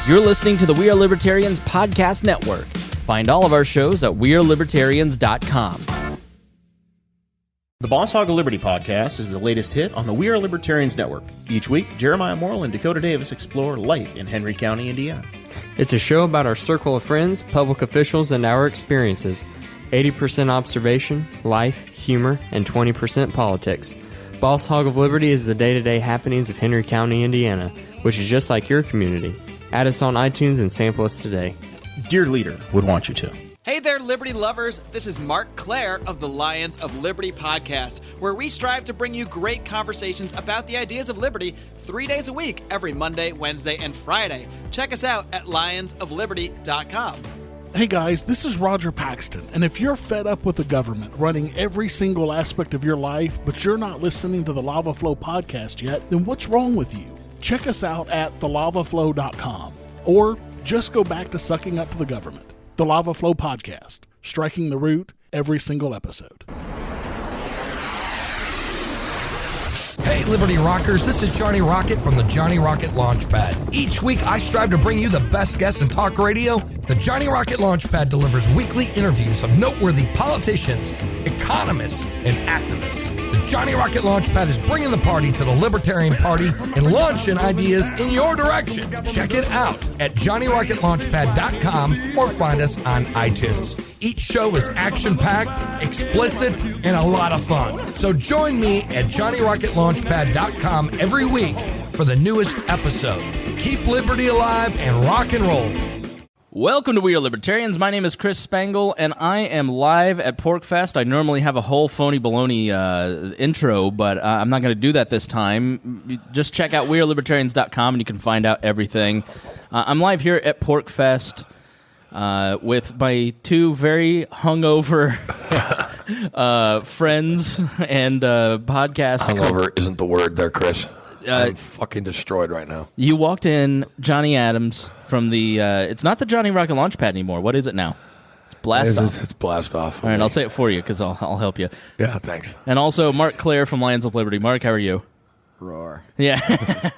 You're listening to the We Are Libertarians podcast network. Find all of our shows at wearelibertarians.com. The Boss Hog of Liberty podcast is the latest hit on the We Are Libertarians network. Each week, Jeremiah Morrill and Dakota Davis explore life in Henry County, Indiana. It's a show about our circle of friends, public officials, and our experiences. 80% observation, life, humor, and 20% politics. Boss Hog of Liberty is the day-to-day happenings of Henry County, Indiana, which is just like your community. Add us on iTunes and sample us today. Dear Leader would want you to. Hey there, Liberty lovers. This is Marc, Clair of the Lions of Liberty podcast, where we strive to bring you great conversations about the ideas of liberty 3 days a week, every Monday, Wednesday, and Friday. Check us out at lionsofliberty.com. Hey guys, this is Rodger Paxton, and if you're fed up with the government running every single aspect of your life, but you're not listening to the Lava Flow podcast yet, then what's wrong with you? Check us out at thelavaflow.com, or just go back to sucking up to the government. The Lava Flow podcast, striking the root every single episode. Hey, Liberty Rockers, this is Johnny Rocket from the Johnny Rocket Launchpad. Each week, I strive to bring you the best guests in talk radio. The Johnny Rocket Launchpad delivers weekly interviews of noteworthy politicians, economists, and activists. The Johnny Rocket Launchpad is bringing the party to the Libertarian Party and launching ideas in your direction. Check it out at JohnnyRocketLaunchpad.com or find us on iTunes. Each show is action-packed, explicit, and a lot of fun. So join me at JohnnyRocketLaunchpad.com every week for the newest episode. Keep liberty alive and rock and roll. Welcome to We Are Libertarians. My name is Chris Spangle, and I am live at Porcfest. I normally have a whole phony baloney intro, but I'm not going to do that this time. Just check out wearelibertarians.com, and you can find out everything. I'm live here at Porcfest with my two very hungover friends and podcast. Hungover isn't the word there, Chris. I'm fucking destroyed right now. You walked in, Johnny Adams, from the... it's not the Johnny Rocket Launchpad anymore. What is it now? It's Blast Off. It's Blast Off. All right, I'll say it for you because I'll help you. Yeah, thanks. And also Marc Clair from Lions of Liberty. Marc, how are you? Roar. Yeah.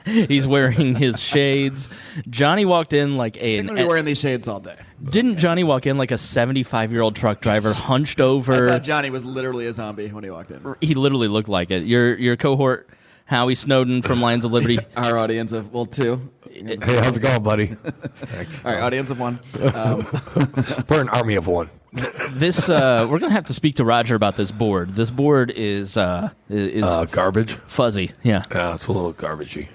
He's wearing his shades. Johnny walked in like a... I'm going to be wearing these shades all day. Didn't Johnny walk in like a 75-year-old truck driver, hunched over? I thought Johnny was literally a zombie when he walked in. He literally looked like it. Your cohort, Howie Snowden from Lions of Liberty. Our audience of, well, two. Hey, how's it going, buddy? Thanks. All right, audience of one. We're an army of one. This we're gonna have to speak to Rodger about this board. This board is garbage. Fuzzy. Yeah. Yeah, it's a little garbagey.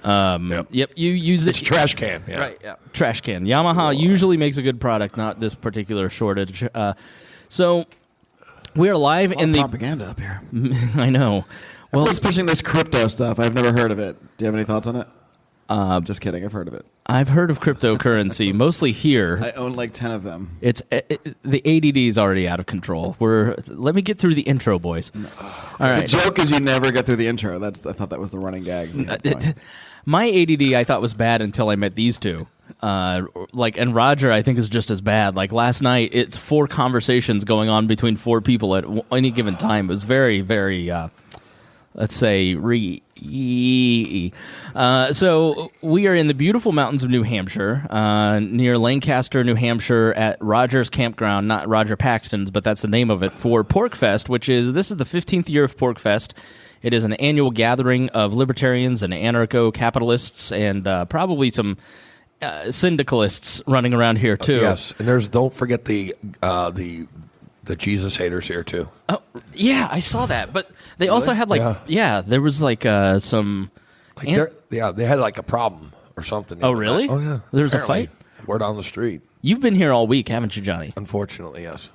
Yep. You use it. It's a trash can. Yeah. Right. Yeah. Trash can. Yamaha usually makes a good product, not this particular shortage. So we are live in the propaganda up here. I know. Well, Everyone's pushing this crypto stuff. I've never heard of it. Do you have any thoughts on it? Just kidding. I've heard of it. I've heard of cryptocurrency, mostly here. I own like 10 of them. It's the ADD is already out of control. Let me get through the intro, boys. All right. The joke is you never get through the intro. I thought that was the running gag. My ADD I thought was bad until I met these two. And Rodger I think is just as bad. Like last night, it's 4 conversations going on between 4 people at any given time. It was very, very. Let's say so we are in the beautiful mountains of New Hampshire, near Lancaster, New Hampshire, at Rodger's Campground, not Rodger Paxton's, but that's the name of it, for Porcfest, this is the 15th year of Porcfest. It is an annual gathering of libertarians and anarcho-capitalists and probably some syndicalists running around here too. Yes, and don't forget the Jesus haters here too. Oh, yeah, I saw that. But they also had there was some... they had like a problem or something. Oh, really? Oh, yeah. There was a fight? We're down the street. You've been here all week, haven't you, Johnny? Unfortunately, yes.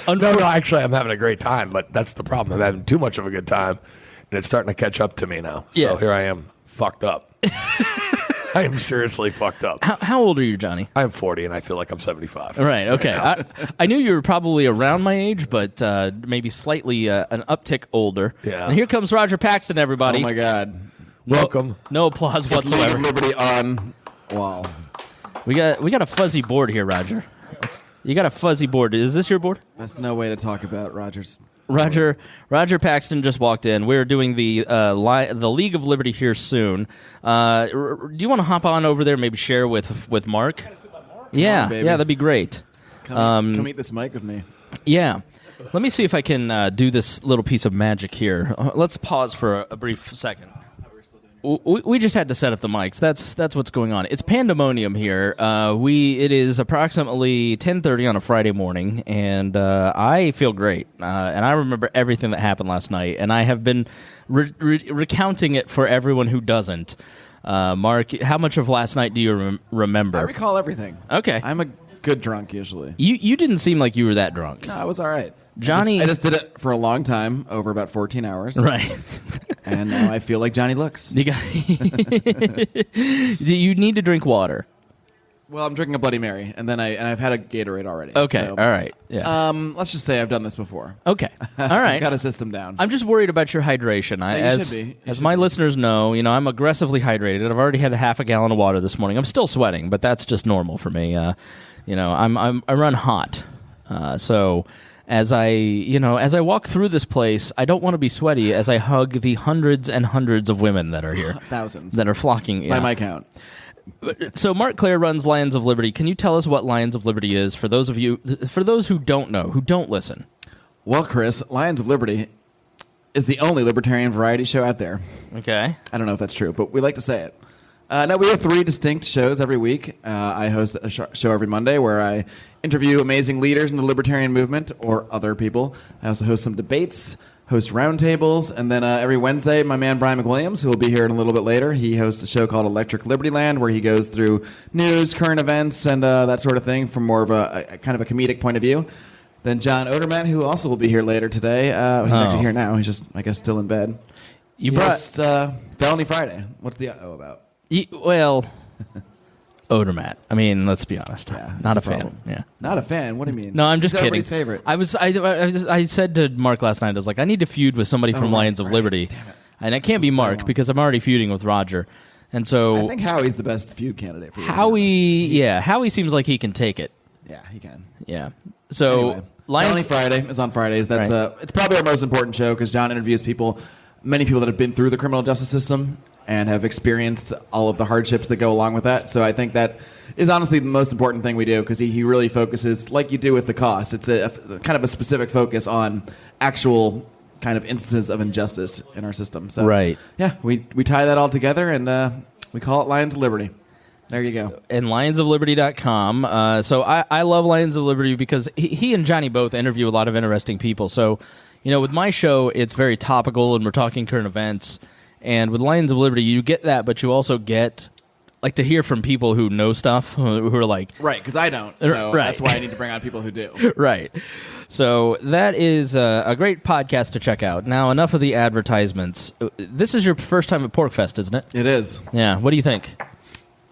No, actually, I'm having a great time, but that's the problem. I'm having too much of a good time, and it's starting to catch up to me now. So here I am, fucked up. I am seriously fucked up. How old are you, Johnny? I'm 40, and I feel like I'm 75. Right, okay. I knew you were probably around my age, but maybe slightly an uptick older. Yeah. And here comes Rodger Paxton, everybody. Oh, my God. Welcome. No applause whatsoever. Liberty on. Wow. We got a fuzzy board here, Rodger. You got a fuzzy board. Is this your board? That's no way to talk about Rodger's Rodger Paxton just walked in. We're doing the League of Liberty here soon. Do you want to hop on over there, maybe share with Marc? Yeah, that'd be great. Come eat this mic with me. Yeah. Let me see if I can do this little piece of magic here. Let's pause for a brief second. We just had to set up the mics. That's what's going on. It's pandemonium here. It is approximately 10:30 on a Friday morning, and I feel great. And I remember everything that happened last night, and I have been recounting it for everyone who doesn't. Marc, how much of last night do you remember? I recall everything. Okay. I'm a good drunk usually. You didn't seem like you were that drunk. No, I was all right. Johnny, I just did it for a long time, over about 14 hours. Right. And now I feel like Johnny looks. You need to drink water. Well, I'm drinking a Bloody Mary, and I've had a Gatorade already. Okay, so, all right. Yeah. Let's just say I've done this before. Okay, all right. Got a system down. I'm just worried about your hydration. You should be. As my listeners know, I'm aggressively hydrated. I've already had a half a gallon of water this morning. I'm still sweating, but that's just normal for me. I run hot, so. As I walk through this place, I don't want to be sweaty as I hug the hundreds and hundreds of women that are here. Thousands. That are flocking. By my count. So Marc Clair runs Lions of Liberty. Can you tell us what Lions of Liberty is for those who don't know, who don't listen? Well, Chris, Lions of Liberty is the only libertarian variety show out there. Okay. I don't know if that's true, but we like to say it. No, we have 3 distinct shows every week. I host a show every Monday where I interview amazing leaders in the libertarian movement or other people. I also host some debates, host roundtables, and then every Wednesday, my man Brian McWilliams, who will be here in a little bit later, he hosts a show called Electric Liberty Land, where he goes through news, current events, and that sort of thing from more of a kind of a comedic point of view. Then John Odermatt, who also will be here later today. He's actually here now. He's just, I guess, still in bed. He hosts Felony Friday. What's the O about? Odermatt. I mean, let's be honest. Yeah, not a problem. fan. Yeah. Not a fan? What do you mean? No, I'm just kidding. Everybody's favorite. I said to Marc last night, I was like, I need to feud with somebody from Lions of Liberty. Damn it. And it can't be Marc because I'm already feuding with Rodger. And so I think Howie's the best feud candidate for you. Howie seems like he can take it. Yeah, he can. Yeah. So Anyway, Felony Friday is on Fridays. That's Right. It's probably our most important show because John interviews many people that have been through the criminal justice system and have experienced all of the hardships that go along with that. So I think that is honestly the most important thing we do because he really focuses, like you do with the cost, it's a kind of a specific focus on actual kind of instances of injustice in our system. So Right. yeah, we tie that all together and we call it Lions of Liberty. There you go. And lionsofliberty.com. So I love Lions of Liberty because he and Johnny both interview a lot of interesting people. So, with my show, it's very topical and we're talking current events. And with Lions of Liberty, you get that, but you also get to hear from people who know stuff, who are like... Right, because I don't. So right. That's why I need to bring on people who do. Right. So that is a great podcast to check out. Now, enough of the advertisements. This is your first time at Porcfest, isn't it? It is. Yeah. What do you think?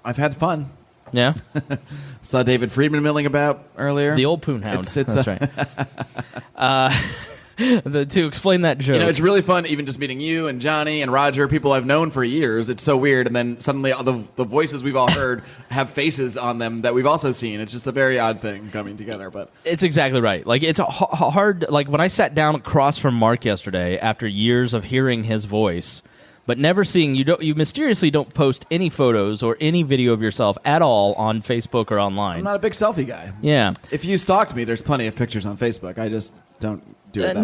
I've had fun. Yeah? Saw David Friedman milling about earlier. The old poon hound. That's right. To explain that joke. It's really fun even just meeting you and Johnny and Rodger, people I've known for years. It's so weird. And then suddenly the voices we've all heard have faces on them that we've also seen. It's just a very odd thing coming together. But it's exactly right. It's a hard... when I sat down across from Marc yesterday after years of hearing his voice... But never seeing you mysteriously don't post any photos or any video of yourself at all on Facebook or online. I'm not a big selfie guy. Yeah. If you stalked me, there's plenty of pictures on Facebook. I just don't do it that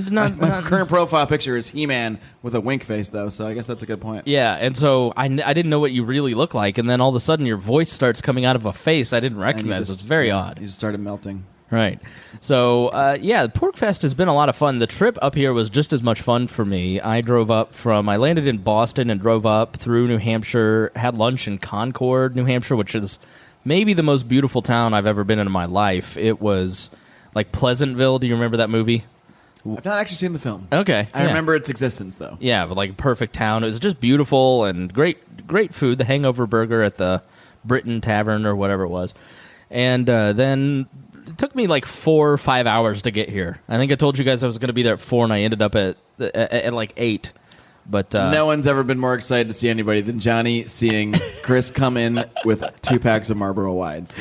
much. My current profile picture is He-Man with a wink face, though, so I guess that's a good point. Yeah, and so I didn't know what you really look like, and then all of a sudden your voice starts coming out of a face I didn't recognize. It's very odd. You just started melting. Right. So, Porcfest has been a lot of fun. The trip up here was just as much fun for me. I landed in Boston and drove up through New Hampshire, had lunch in Concord, New Hampshire, which is maybe the most beautiful town I've ever been in my life. It was like Pleasantville. Do you remember that movie? I've not actually seen the film. Okay. I remember its existence, though. Yeah, but perfect town. It was just beautiful and great food. The Hangover Burger at the Britain Tavern or whatever it was. And then... It took me 4 or 5 hours to get here. I think I told you guys I was going to be there at 4, and I ended up at 8. But no one's ever been more excited to see anybody than Johnny seeing Chris come in with 2 packs of Marlboro Wides.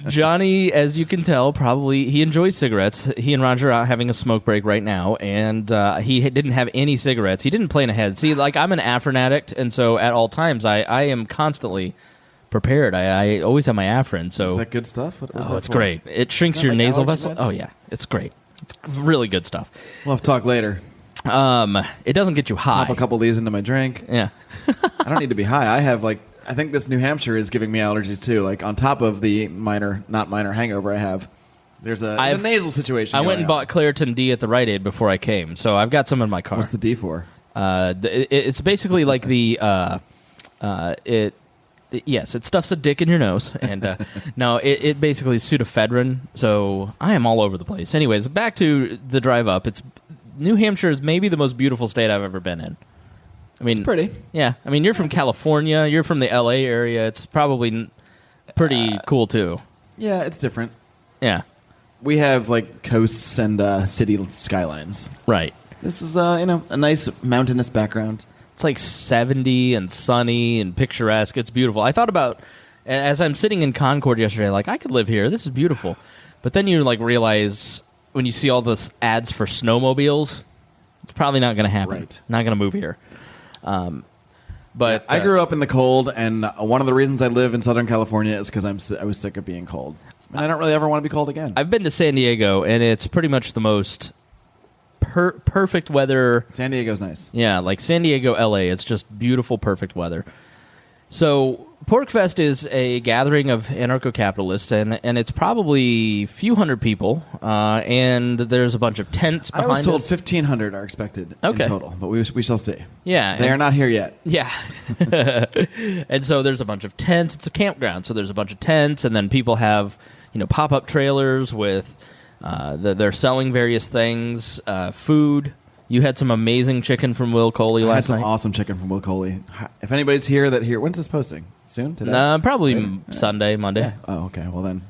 Johnny, as you can tell, he enjoys cigarettes. He and Rodger are having a smoke break right now, and he didn't have any cigarettes. He didn't plan ahead. See, like, I'm an Afrin addict, and so at all times I am constantly prepared. I always have my Afrin. So is that good stuff? It's great. It shrinks your nasal vessel. Oh yeah, it's great. It's really good stuff. We'll have to talk later. It doesn't get you high. Pop a couple of these into my drink. Yeah. I don't need to be high. I think this New Hampshire is giving me allergies too. Like, on top of the not minor hangover I have, there's a nasal situation. I went and bought Claritin D at the Rite Aid before I came, so I've got some in my car. What's the D for? It's basically like yes, it stuffs a dick in your nose, and no, it basically is pseudoephedrine. So I am all over the place. Anyways, back to the drive up. New Hampshire is maybe the most beautiful state I've ever been in. I mean, it's pretty. Yeah, I mean, you're from California. You're from the L.A. area. It's probably pretty cool too. Yeah, it's different. Yeah, we have like coasts and city skylines. Right. This is a nice mountainous background. It's like 70 and sunny and picturesque. It's beautiful. I thought about, as I'm sitting in Concord yesterday, like, I could live here. This is beautiful. But then you like realize when you see all this ads for snowmobiles, it's probably not going to happen. Right. Not going to move here. But I grew up in the cold, and one of the reasons I live in Southern California is because I was sick of being cold. And I don't really ever want to be cold again. I've been to San Diego, and it's pretty much the most perfect weather. San Diego's nice. Yeah, like San Diego, LA. It's just beautiful, perfect weather. So Porcfest is a gathering of anarcho-capitalists, and it's probably a few hundred people, and there's a bunch of tents behind us. I was told 1,500 are expected in total, but we shall see. Yeah. They are not here yet. Yeah. And so there's a bunch of tents. It's a campground, so there's a bunch of tents, and then people have pop-up trailers with they're selling various things, food. You had some amazing chicken from Will Coley last night. I had some awesome chicken from Will Coley. If anybody's here when's this posting? Soon? Today? Probably later? Sunday, Monday. Yeah. Oh, okay. Well then,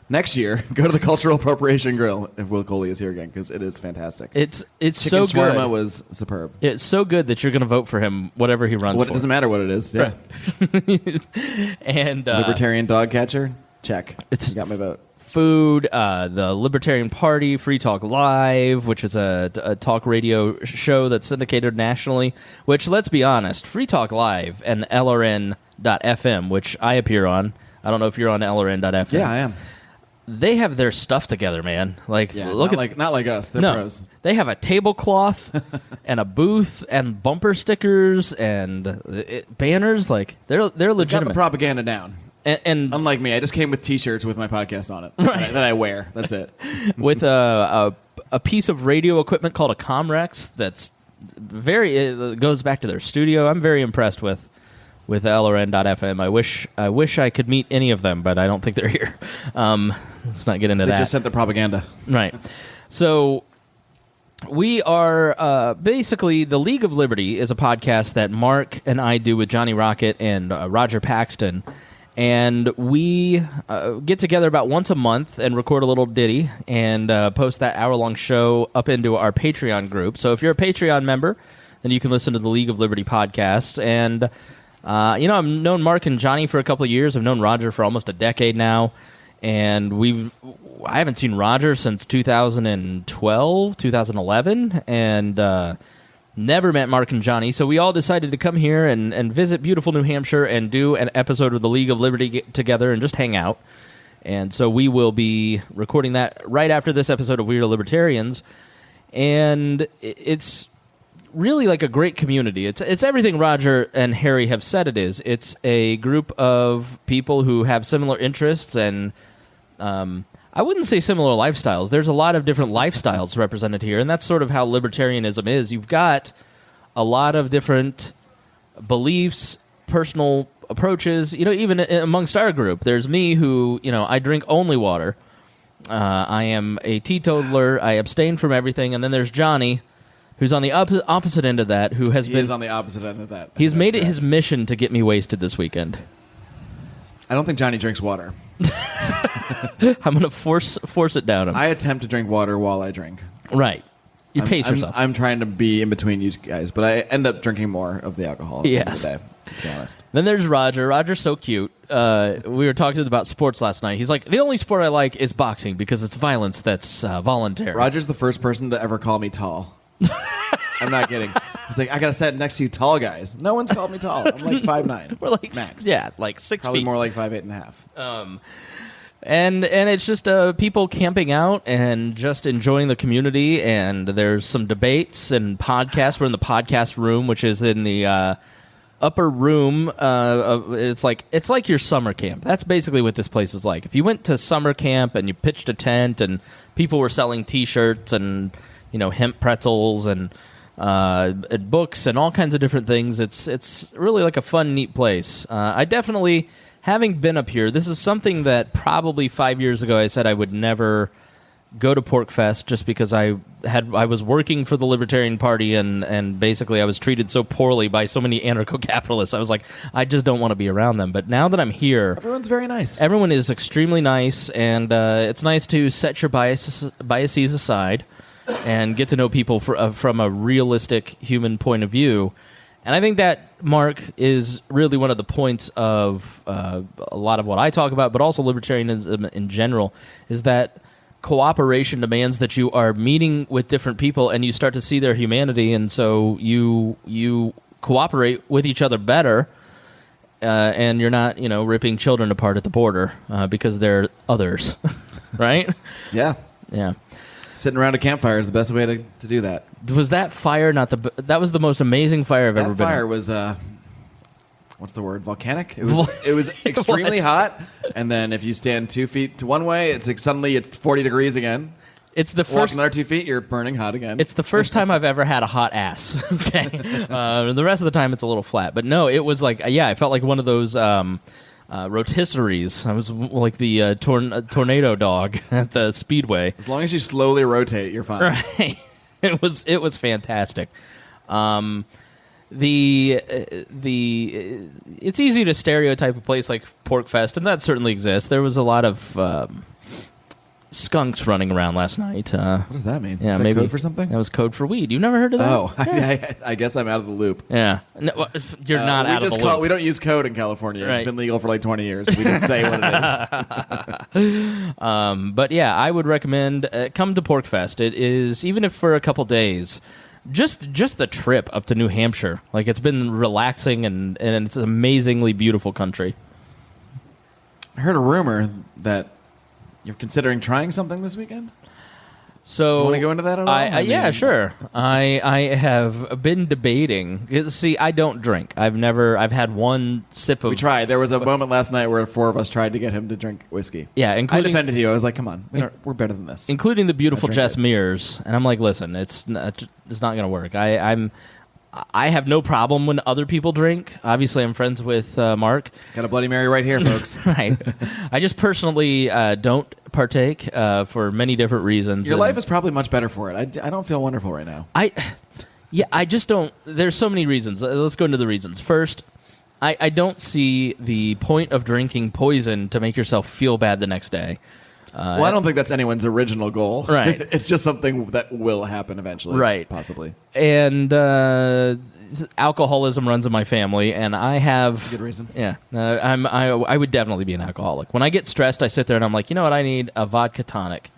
next year, go to the Cultural Appropriation Grill if Will Coley is here again, because it is fantastic. It's chicken so good. Shawarma was superb. It's so good that you're going to vote for him, whatever he runs for. It doesn't matter what it is. Yeah. Right. And Libertarian dog catcher? Check. You got my vote. Food, the Libertarian Party, Free Talk Live, which is a talk radio show that's syndicated nationally, which, let's be honest, Free Talk Live and LRN.FM, which I appear on. I don't know if you're on LRN.FM. Yeah, I am. They have their stuff together, man. Like, yeah, not like us. They're pros. They have a tablecloth and a booth and bumper stickers and banners. Like, they're legitimate. Got the propaganda down. And unlike me, I just came with T-shirts with my podcast on it that I wear. That's it. With a piece of radio equipment called a Comrex that's it goes back to their studio. I'm very impressed with LRN.FM. I wish I could meet any of them, but I don't think they're here. Let's not get into that. They just sent the propaganda. Right. So we are basically the League of Liberty is a podcast that Marc and I do with Johnny Rocket and Rodger Paxton. And we get together about once a month and record a little ditty and post that hour-long show up into our Patreon group. So if you're a Patreon member, then you can listen to the League of Liberty podcast. And, I've known Marc and Johnny for a couple of years. I've known Rodger for almost a decade now. And I haven't seen Rodger since 2012, 2011. And never met Marc and Johnny, so we all decided to come here and visit beautiful New Hampshire and do an episode of the League of Liberty together and just hang out. And so we will be recording that right after this episode of We Are Libertarians. And it's really like a great community. It's everything Rodger and Harry have said it is. It's a group of people who have similar interests and I wouldn't say similar lifestyles. There's a lot of different lifestyles represented here, and that's sort of how libertarianism is. You've got a lot of different beliefs, personal approaches. Even amongst our group, there's me who, I drink only water. I am a teetotaler. I abstain from everything. And then there's Johnny, who's on the opposite end of that, who has been... He's on the opposite end of that. He's made it his mission to get me wasted this weekend. I don't think Johnny drinks water. I'm going to force it down him. I attempt to drink water while I drink. Right. You pace yourself. I'm trying to be in between you guys, but I end up drinking more of the alcohol at the end of the day, let's be honest. Then there's Rodger. Rodger's so cute. We were talking about sports last night. He's like, the only sport I like is boxing because it's violence that's voluntary. Rodger's the first person to ever call me tall. I'm not kidding. He's like, I got to sit next to you tall guys. No one's called me tall. I'm like 5'9". We're like, max. Like 6 Probably feet. more like 5'8.5". And it's just people camping out and just enjoying the community. And there's some debates and podcasts. We're in the podcast room, which is in the upper room. It's like your summer camp. That's basically what this place is like. If you went to summer camp and you pitched a tent and people were selling T-shirts and hemp pretzels and books and all kinds of different things, it's really like a fun, neat place. I definitely. Having been up here, this is something that probably 5 years ago I said I would never go to Porcfest just because I was working for the Libertarian Party and basically I was treated so poorly by so many anarcho-capitalists. I was like, I just don't want to be around them. But now that I'm here... Everyone's very nice. Everyone is extremely nice, and it's nice to set your biases aside and get to know people from a realistic human point of view. And I think that, Marc, is really one of the points of a lot of what I talk about, but also libertarianism in general, is that cooperation demands that you are meeting with different people and you start to see their humanity, and so you cooperate with each other better, and you're not, ripping children apart at the border because they're others, right? Yeah. Yeah. Sitting around a campfire is the best way to do that. Was that fire that was the most amazing fire I've ever been in. That fire was, what's the word, volcanic? It was extremely hot, and then if you stand 2 feet to one way, it's like suddenly it's 40 degrees again. It's the Walk first another 2 feet, you're burning hot again. It's the first time I've ever had a hot ass. Okay, the rest of the time it's a little flat, but no, it was like I felt like one of those rotisseries. I was like the tornado dog at the speedway. As long as you slowly rotate, you're fine. Right. It was fantastic. It's easy to stereotype a place like Porcfest, and that certainly exists. There was a lot of skunks running around last night. What does that mean? Yeah, Is that maybe code for something? That was code for weed. You never heard of that? Oh, Yeah. I guess I'm out of the loop. Yeah. No, you're not out of the loop. We don't use code in California. Right. It's been legal for like 20 years. We just say what it is. But yeah, I would recommend come to Porcfest. It is, even if for a couple days, just the trip up to New Hampshire. Like, it's been relaxing and it's an amazingly beautiful country. I heard a rumor that you're considering trying something this weekend? So, do you want to go into that at all? Yeah, sure. I have been debating. See, I don't drink. I've had one sip of... We tried. There was a moment last night where 4 of us tried to get him to drink whiskey. Yeah, I including... defended you. I was like, come on. We're better than this. Including the beautiful Jess Mears. And I'm like, listen, it's not going to work. I have no problem when other people drink. Obviously, I'm friends with Marc. Got a Bloody Mary right here, folks. Right. I just personally don't partake for many different reasons. Your life is probably much better for it. I don't feel wonderful right now. I just don't. There's so many reasons. Let's go into the reasons. First, I don't see the point of drinking poison to make yourself feel bad the next day. Well, I don't think that's anyone's original goal. Right. It's just something that will happen eventually. Right. Possibly. And alcoholism runs in my family, and I have... That's a good reason. Yeah. I would definitely be an alcoholic. When I get stressed, I sit there and I'm like, you know what? I need a vodka tonic.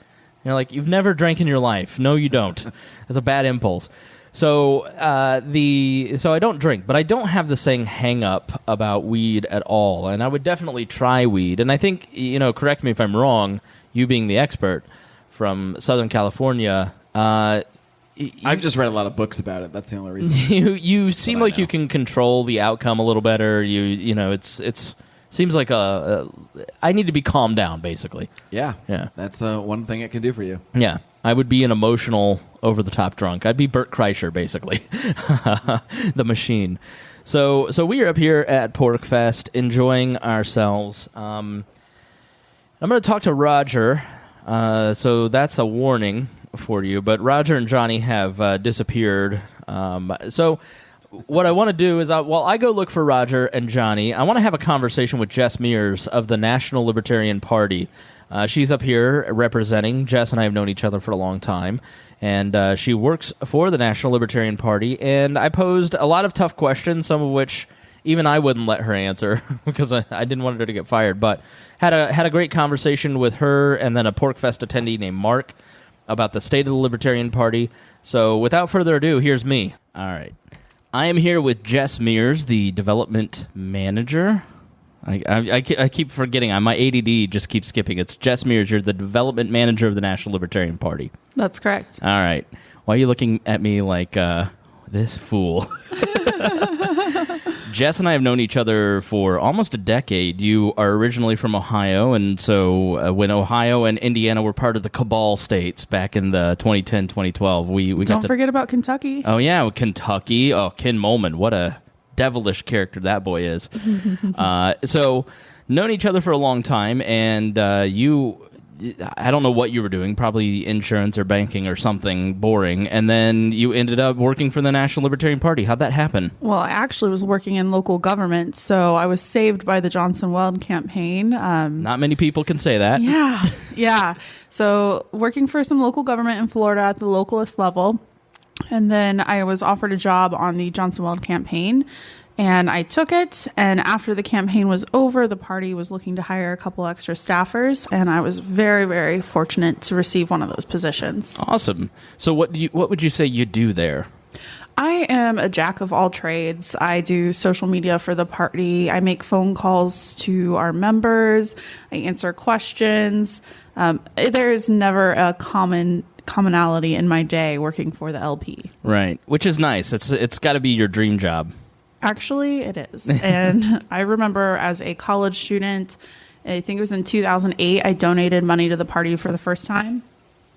You're like, you've never drank in your life. No, you don't. That's a bad impulse. So so I don't drink, but I don't have the same hang-up about weed at all, and I would definitely try weed. And I think, correct me if I'm wrong, you being the expert from Southern California, I've just read a lot of books about it. That's the only reason. You seem like you can control the outcome a little better. It's seems like I need to be calmed down, basically. Yeah. Yeah. That's one thing it can do for you. Yeah. I would be an emotional, over-the-top drunk. I'd be Bert Kreischer, basically. The machine. So we are up here at Porcfest enjoying ourselves. I'm going to talk to Rodger, so that's a warning for you. But Rodger and Johnny have disappeared. So what I want to do is, while I go look for Rodger and Johnny, I want to have a conversation with Jess Mears of the National Libertarian Party. She's up here representing. Jess and I have known each other for a long time, and she works for the National Libertarian Party. And I posed a lot of tough questions, some of which even I wouldn't let her answer because I didn't want her to get fired. But had a great conversation with her and then a Porcfest attendee named Marc about the state of the Libertarian Party. So without further ado, here's me. All right. I am here with Jess Mears, the development manager. I keep forgetting. My ADD just keeps skipping. It's Jess Mears. You're the development manager of the National Libertarian Party. That's correct. All right. Why are you looking at me like this fool? Jess and I have known each other for almost a decade. You are originally from Ohio, and so when Ohio and Indiana were part of the Cabal states back in the 2010, 2012, we got to... Don't forget about Kentucky. Oh, yeah, Kentucky. Oh, Ken Molman. What a devilish character that boy is. So, known each other for a long time, and you... I don't know what you were doing, probably insurance or banking or something boring, and then you ended up working for the National Libertarian Party. How'd that happen? Well, I actually was working in local government, so I was saved by the Johnson Weld campaign. Not many people can say that. Yeah. So working for some local government in Florida at the localist level, and then I was offered a job on the Johnson Weld campaign, and I took it, and after the campaign was over, the party was looking to hire a couple extra staffers, and I was very, very fortunate to receive one of those positions. Awesome. So what would you say you do there? I am a jack of all trades. I do social media for the party. I make phone calls to our members. I answer questions. There is never a commonality in my day working for the LP. Right, which is nice. It's got to be your dream job. Actually, it is. And I remember as a college student, I think it was in 2008, I donated money to the party for the first time.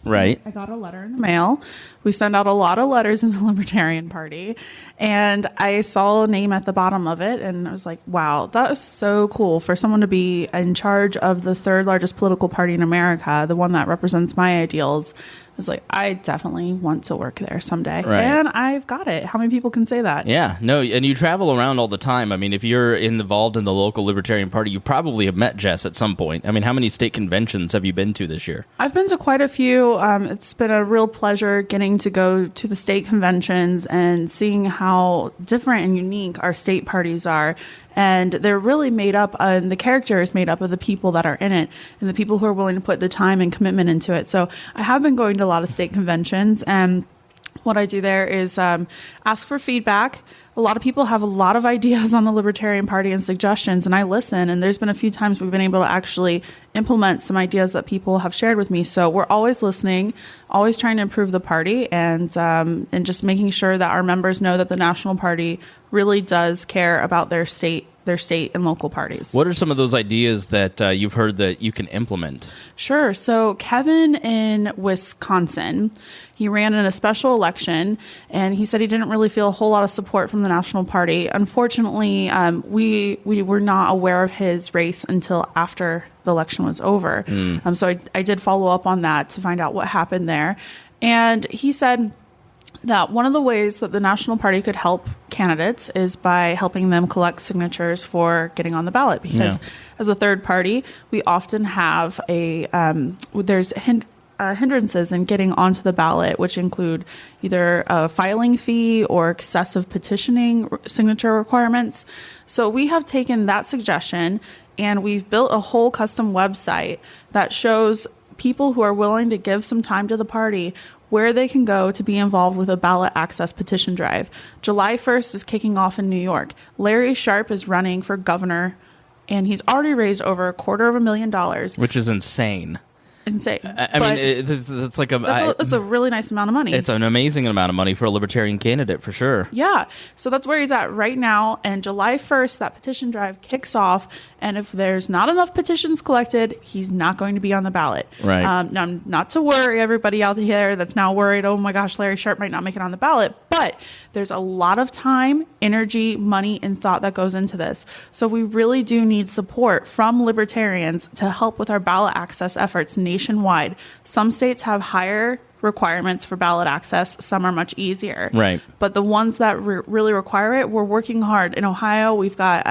Right. I got a letter in the mail. We send out a lot of letters in the Libertarian Party. And I saw a name at the bottom of it. And I was like, wow, that is so cool for someone to be in charge of the third largest political party in America, the one that represents my ideals. I was like, I definitely want to work there someday. Right. And I've got it. How many people can say that? Yeah, no, and you travel around all the time. I mean, if you're involved in the local Libertarian Party, you probably have met Jess at some point. I mean, how many state conventions have you been to this year? I've been to quite a few. It's been a real pleasure getting to go to the state conventions and seeing how different and unique our state parties are. And they're really made up, and the character is made up of the people that are in it and the people who are willing to put the time and commitment into it. So I have been going to a lot of state conventions, and what I do there is ask for feedback. A lot of people have a lot of ideas on the Libertarian Party and suggestions, and I listen. And there's been a few times we've been able to actually implement some ideas that people have shared with me. So we're always listening, always trying to improve the party, and just making sure that our members know that the National Party really does care about their state and local parties. What are some of those ideas that you've heard that you can implement? Sure. So Kevin in Wisconsin, he ran in a special election, and he said he didn't really feel a whole lot of support from the National Party. Unfortunately, we were not aware of his race until after the election was over. So I did follow up on that to find out what happened there. And he said that one of the ways that the National Party could help candidates is by helping them collect signatures for getting on the ballot. Because as a third party, we often have there's hindrances in getting onto the ballot, which include either a filing fee or excessive petitioning signature requirements. So we have taken that suggestion and we've built a whole custom website that shows people who are willing to give some time to the party where they can go to be involved with a ballot access petition drive. July 1st is kicking off in New York. Larry Sharpe is running for governor, and he's already raised over $250,000. Which is insane. Insane. I mean, it's like it's a really nice amount of money. It's an amazing amount of money for a libertarian candidate, for sure. Yeah. So that's where he's at right now. And July 1st, that petition drive kicks off. And if there's not enough petitions collected, he's not going to be on the ballot. Right. Now, not to worry everybody out there that's now worried, oh my gosh, Larry Sharpe might not make it on the ballot. But there's a lot of time, energy, money, and thought that goes into this. So we really do need support from libertarians to help with our ballot access efforts nationwide. Some states have higher requirements for ballot access. Some are much easier. Right. But the ones that really require it, we're working hard. In Ohio, we've got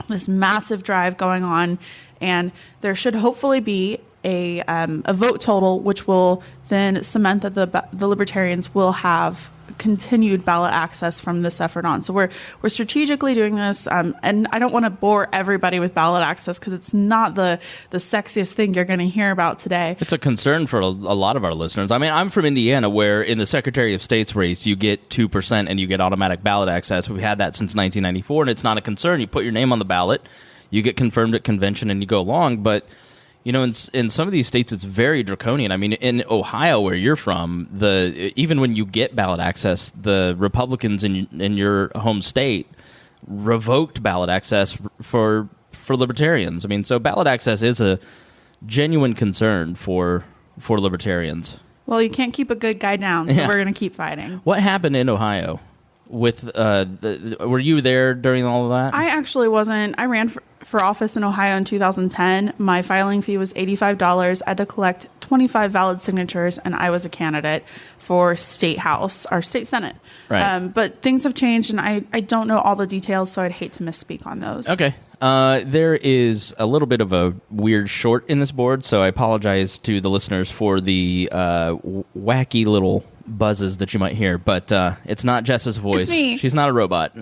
this massive drive going on, and there should hopefully be a vote total, which will then cement that the Libertarians will have continued ballot access from this effort on. So we're strategically doing this, and I don't want to bore everybody with ballot access because it's not the sexiest thing you're going to hear about today. It's a concern for a lot of our listeners. I mean, I'm from Indiana, where in the Secretary of State's race, you get 2% and you get automatic ballot access. We've had that since 1994, and it's not a concern. You put your name on the ballot, you get confirmed at convention, and you go along. But in some of these states, it's very draconian. I mean, in Ohio, where you're from, even when you get ballot access, the Republicans in your home state revoked ballot access for Libertarians. I mean, so ballot access is a genuine concern for Libertarians. Well, you can't keep a good guy down, so we're going to keep fighting. What happened in Ohio? Were you there during all of that? I actually wasn't. I ran for office in Ohio in 2010. My filing fee was $85. I had to collect 25 valid signatures, and I was a candidate for State House, our state Senate. Right. But things have changed, and I don't know all the details, so I'd hate to misspeak on those. Okay. There is a little bit of a weird short in this board, so I apologize to the listeners for the wacky little buzzes that you might hear, but it's not Jess's voice. It's me. She's not a robot.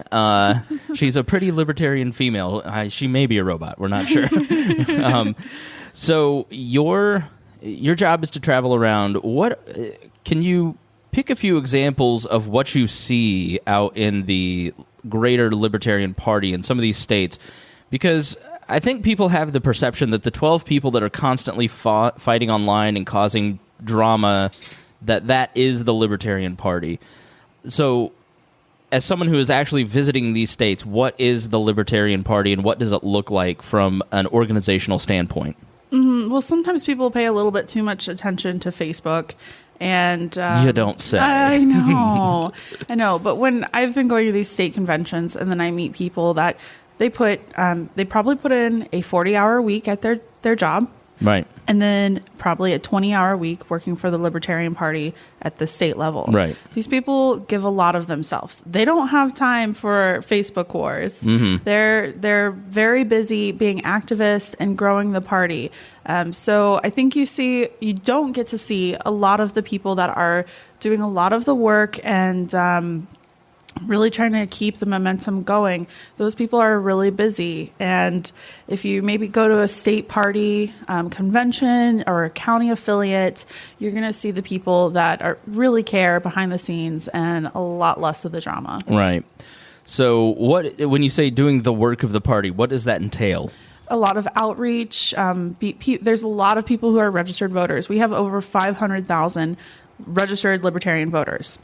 She's a pretty libertarian female. She may be a robot. We're not sure. So your job is to travel around. What can you pick a few examples of what you see out in the greater Libertarian Party in some of these states? Because I think people have the perception that the 12 people that are constantly fighting online and causing drama, that is the Libertarian Party. So as someone who is actually visiting these states, what is the Libertarian Party and what does it look like from an organizational standpoint? Mm-hmm. Well, sometimes people pay a little bit too much attention to Facebook. And you don't say. I know. I know. But when I've been going to these state conventions and then I meet people that they probably put in a 40-hour week at their job. Right. And then probably a 20-hour week working for the Libertarian Party at the state level. Right. These people give a lot of themselves. They don't have time for Facebook wars. Mm-hmm. They're very busy being activists and growing the party. So I think you don't get to see a lot of the people that are doing a lot of the work and really trying to keep the momentum going. Those people are really busy. And if you maybe go to a state party convention or a county affiliate, you're going to see the people that really care behind the scenes and a lot less of the drama. Right. So when you say doing the work of the party, what does that entail? A lot of outreach. There's a lot of people who are registered voters. We have over 500,000 registered Libertarian voters.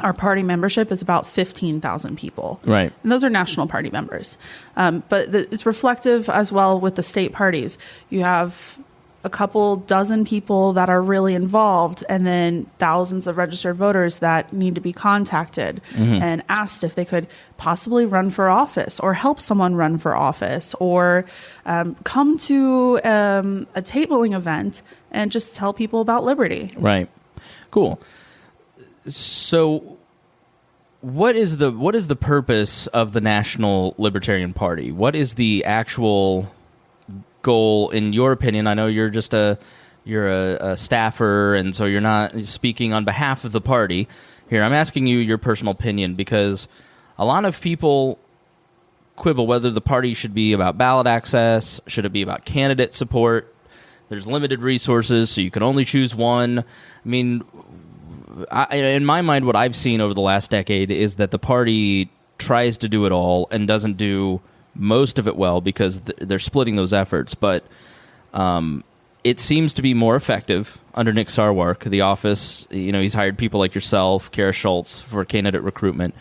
Our party membership is about 15,000 people. Right. And those are national party members. But it's reflective as well with the state parties. You have a couple dozen people that are really involved and then thousands of registered voters that need to be contacted and asked if they could possibly run for office or help someone run for office or come to a tabling event and just tell people about liberty. Right. Cool. So what is the purpose of the National Libertarian Party? What is the actual goal, in your opinion? I know you're just a staffer, and so you're not speaking on behalf of the party. Here, I'm asking you your personal opinion because a lot of people quibble whether the party should be about ballot access, should it be about candidate support. There's limited resources, so you can only choose one. I mean, in my mind, what I've seen over the last decade is that the party tries to do it all and doesn't do most of it well because they're splitting those efforts. But it seems to be more effective under Nick Sarwark, the office. He's hired people like yourself, Kara Schultz, for candidate recruitment.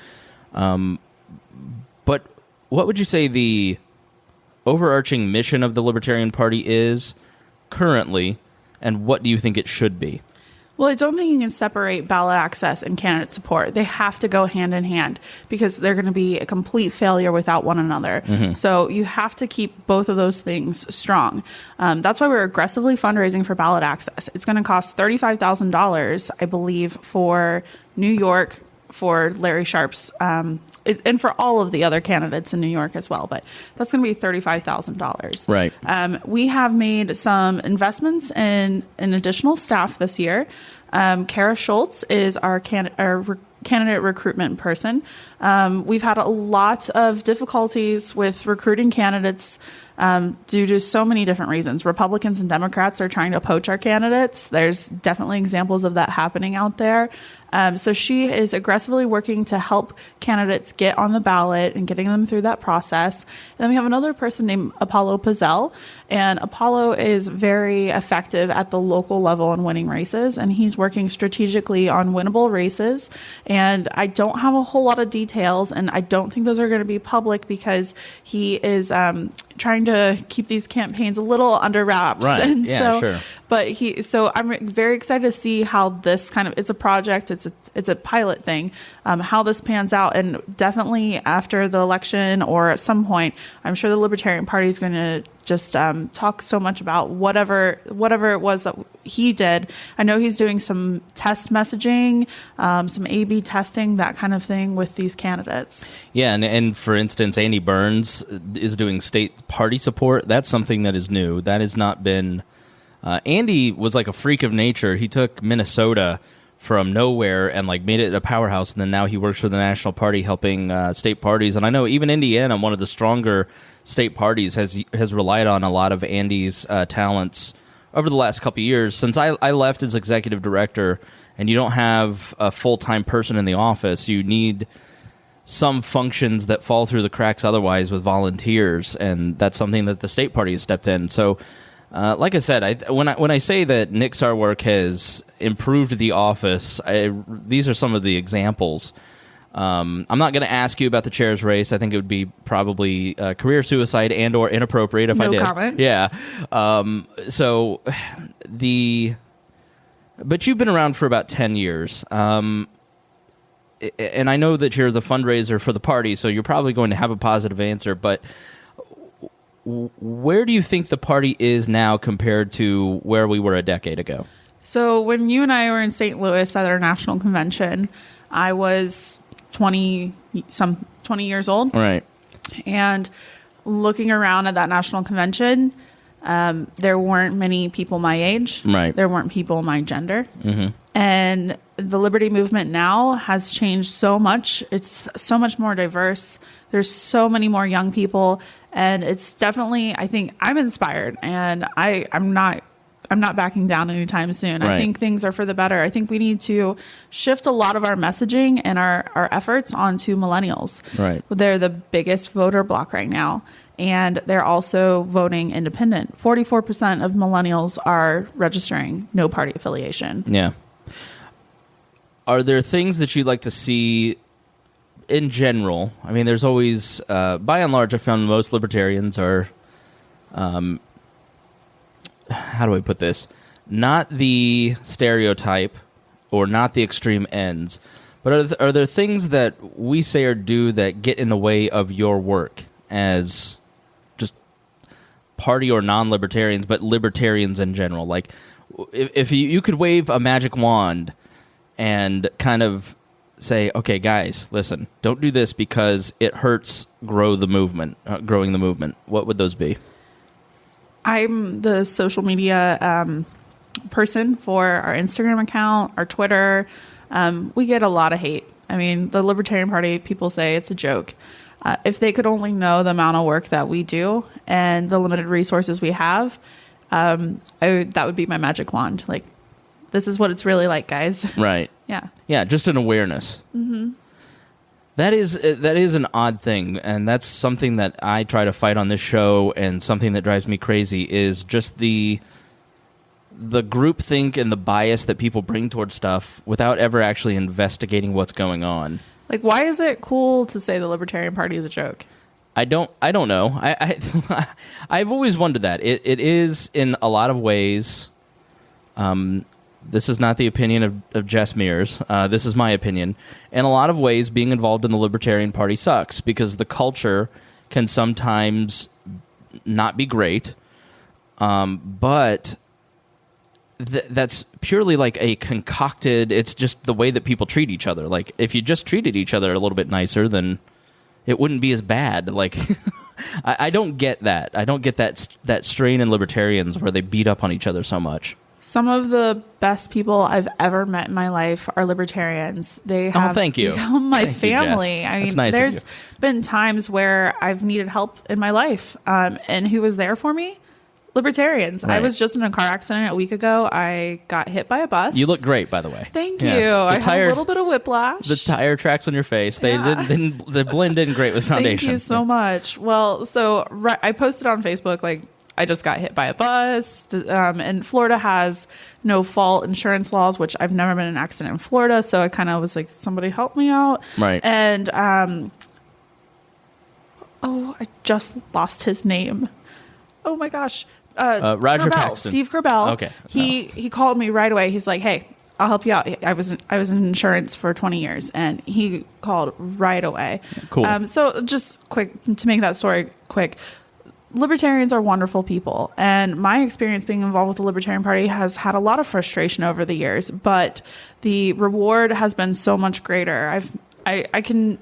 But what would you say the overarching mission of the Libertarian Party is currently, and what do you think it should be? Well, I don't think you can separate ballot access and candidate support. They have to go hand in hand because they're going to be a complete failure without one another. So you have to keep both of those things strong. That's why we're aggressively fundraising for ballot access. It's going to cost $35,000, I believe, for New York, for Larry Sharp's, and for all of the other candidates in New York as well. But that's going to be $35,000. Right. We have made some investments in additional staff this year. Kara Schultz is our candidate recruitment person. We've had a lot of difficulties with recruiting candidates due to so many different reasons. Republicans and Democrats are trying to poach our candidates. There's definitely examples of that happening out there. So she is aggressively working to help candidates get on the ballot and getting them through that process. And then we have another person named Apollo Pizzell, and Apollo is very effective at the local level in winning races, and he's working strategically on winnable races. And I don't have a whole lot of details, and I don't think those are going to be public because he is trying to keep these campaigns a little under wraps. Right. And yeah, sure. But so I'm very excited to see how this it's a project, it's a pilot thing, how this pans out. And definitely after the election or at some point, I'm sure the Libertarian Party is going to just talk so much about whatever it was that he did. I know he's doing some test messaging, some A/B testing, that kind of thing with these candidates. Yeah, and for instance, Andy Burns is doing state party support. That's something that is new. That has not been... Andy was like a freak of nature. He took Minnesota from nowhere and like made it a powerhouse, and then now he works for the National Party helping state parties. And I know even Indiana, one of the stronger state parties, has relied on a lot of Andy's talents over the last couple of years. Since I left as executive director, and you don't have a full-time person in the office, you need some functions that fall through the cracks otherwise with volunteers, and that's something that the state party has stepped in. So like I said, when I say that Nick Sarwark has improved the office, these are some of the examples. I'm not going to ask you about the chair's race. I think it would be probably career suicide and or inappropriate if I did. No comment. Yeah. But you've been around for about 10 years. And I know that you're the fundraiser for the party, so you're probably going to have a positive answer, but where do you think the party is now compared to where we were a decade ago? So when you and I were in St. Louis at our national convention, I was 20 years old. Right. And looking around at that national convention, there weren't many people my age. Right. There weren't people my gender. Mm-hmm. And the Liberty movement now has changed so much. It's so much more diverse. There's so many more young people. And it's definitely, I think I'm inspired, and I'm not backing down anytime soon. Right. I think things are for the better. I think we need to shift a lot of our messaging and our efforts onto millennials. Right. They're the biggest voter bloc right now, and they're also voting independent. 44% of millennials are registering no party affiliation. Yeah. Are there things that you'd like to see in general? I mean, there's always, by and large, I found most libertarians are, how do I put this? Not the stereotype or not the extreme ends, but are there things that we say or do that get in the way of your work as just party or non-libertarians, but libertarians in general? Like, if you could wave a magic wand and kind of say, okay, guys, listen, don't do this because it hurts growing the movement, what would those be? I'm the social media person for our Instagram account, our Twitter. We get a lot of hate. I mean, the Libertarian Party, people say it's a joke. If they could only know the amount of work that we do and the limited resources we have, that would be my magic wand. Like, this is what it's really like, guys. Right. Yeah. Yeah, just an awareness. Mm-hmm. That is an odd thing, and that's something that I try to fight on this show, and something that drives me crazy is just the groupthink and the bias that people bring towards stuff without ever actually investigating what's going on. Like, why is it cool to say the Libertarian Party is a joke? I don't know. I've always wondered that. It is in a lot of ways This is not the opinion of Jess Mears. This is my opinion. In a lot of ways, being involved in the Libertarian Party sucks because the culture can sometimes not be great, but that's purely like a concocted, it's just the way that people treat each other. Like, if you just treated each other a little bit nicer, then it wouldn't be as bad. Like, I don't get that. I don't get that strain in libertarians where they beat up on each other so much. Some of the best people I've ever met in my life are libertarians. They have thank you. become my Thank you, family. Jess. I mean, That's nice of there's you. been times where I've needed help in my life, and who was there for me? Libertarians. Right. I was just in a car accident a week ago. I got hit by a bus. You look great, by the way. Thank Yes. you. The I had tire- a little bit of whiplash. The tire tracks on your face, they blend in great with foundation. Thank you so much. Well, so I posted on Facebook, like, I just got hit by a bus. And Florida has no fault insurance laws, which I've never been in an accident in Florida. So I kind of was like, somebody help me out. Right. And, I just lost his name. Oh my gosh. Rodger Kerbel, Paxton. Steve Kerbel. Okay. He called me right away. He's like, hey, I'll help you out. I was in insurance for 20 years, and he called right away. Cool. So just quick, to make that story quick, libertarians are wonderful people, and my experience being involved with the Libertarian Party has had a lot of frustration over the years, but the reward has been so much greater. I can't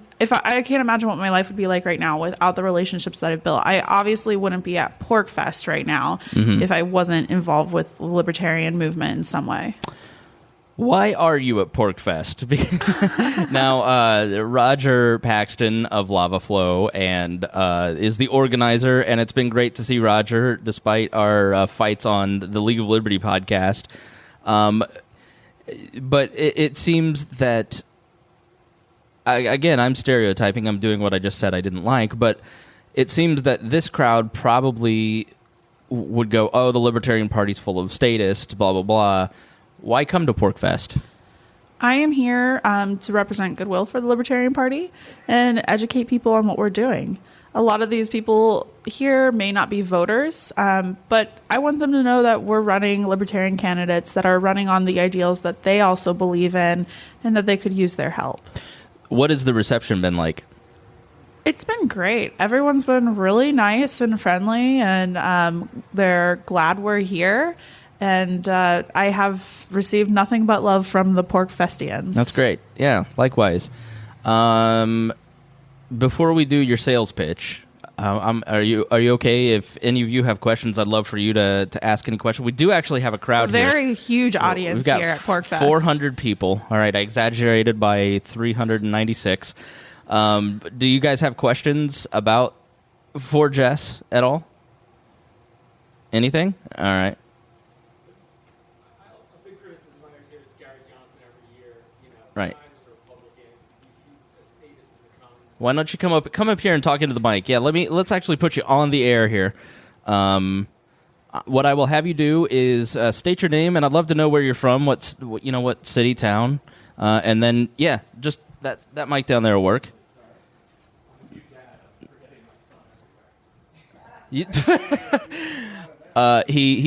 imagine what my life would be like right now without the relationships that I've built. I obviously wouldn't be at Porcfest right now if I wasn't involved with the libertarian movement in some way. Why are you at Porcfest? Now, Rodger Paxton of Lava Flow and is the organizer, and it's been great to see Rodger, despite our fights on the League of Liberty podcast. But it seems that, again, I'm stereotyping. I'm doing what I just said I didn't like, but it seems that this crowd probably would go, oh, the Libertarian Party's full of statists, blah, blah, blah. Why come to Porcfest? I am here to represent goodwill for the Libertarian Party and educate people on what we're doing. A lot of these people here may not be voters, but I want them to know that we're running libertarian candidates that are running on the ideals that they also believe in and that they could use their help. What has the reception been like? It's been great. Everyone's been really nice and friendly, and they're glad we're here. And I have received nothing but love from the Porcfestians. That's great. Yeah, likewise. Before we do your sales pitch, are you okay? If any of you have questions, I'd love for you to ask any question. We do actually have a crowd here. Very huge audience We've got here at Porcfest. 400 people. All right, I exaggerated by 396. Do you guys have questions for Jess at all? Anything? All right. Right. Why don't you come up here and talk into the mic? Yeah, let's actually put you on the air here. What I will have you do is state your name, and I'd love to know where you're from, what city, town, and then just that mic down there will work. He's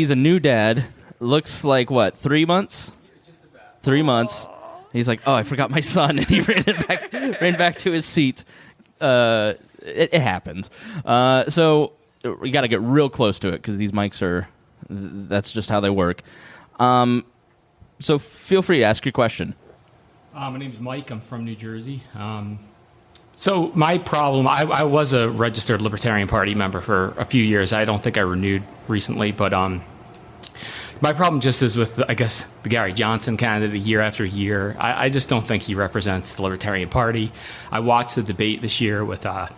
a new dad. Looks like what? 3 months? 3 months. He's like, oh, I forgot my son, and he ran back to his seat. It happens. So we got to get real close to it because these mics that's just how they work. So feel free to ask your question. My name's Mike. I'm from New Jersey. So my problem, I was a registered Libertarian Party member for a few years. I don't think I renewed recently, but my problem just is with, I guess, the Gary Johnson candidate year after year. I just don't think he represents the Libertarian Party. I watched the debate this year with John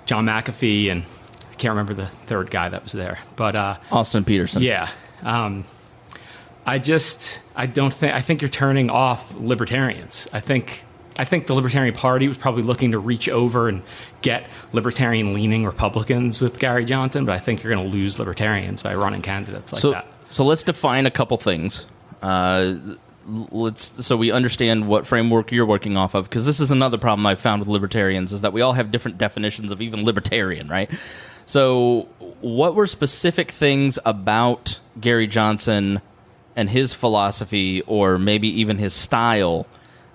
McAfee, and I can't remember the third guy that was there. But Austin Peterson. Yeah. I think you're turning off libertarians. I think the Libertarian Party was probably looking to reach over and get libertarian-leaning Republicans with Gary Johnson, but I think you're going to lose libertarians by running candidates like that. So let's define a couple things. So we understand what framework you're working off of, because this is another problem I've found with libertarians, is that we all have different definitions of even libertarian, right? So what were specific things about Gary Johnson and his philosophy, or maybe even his style,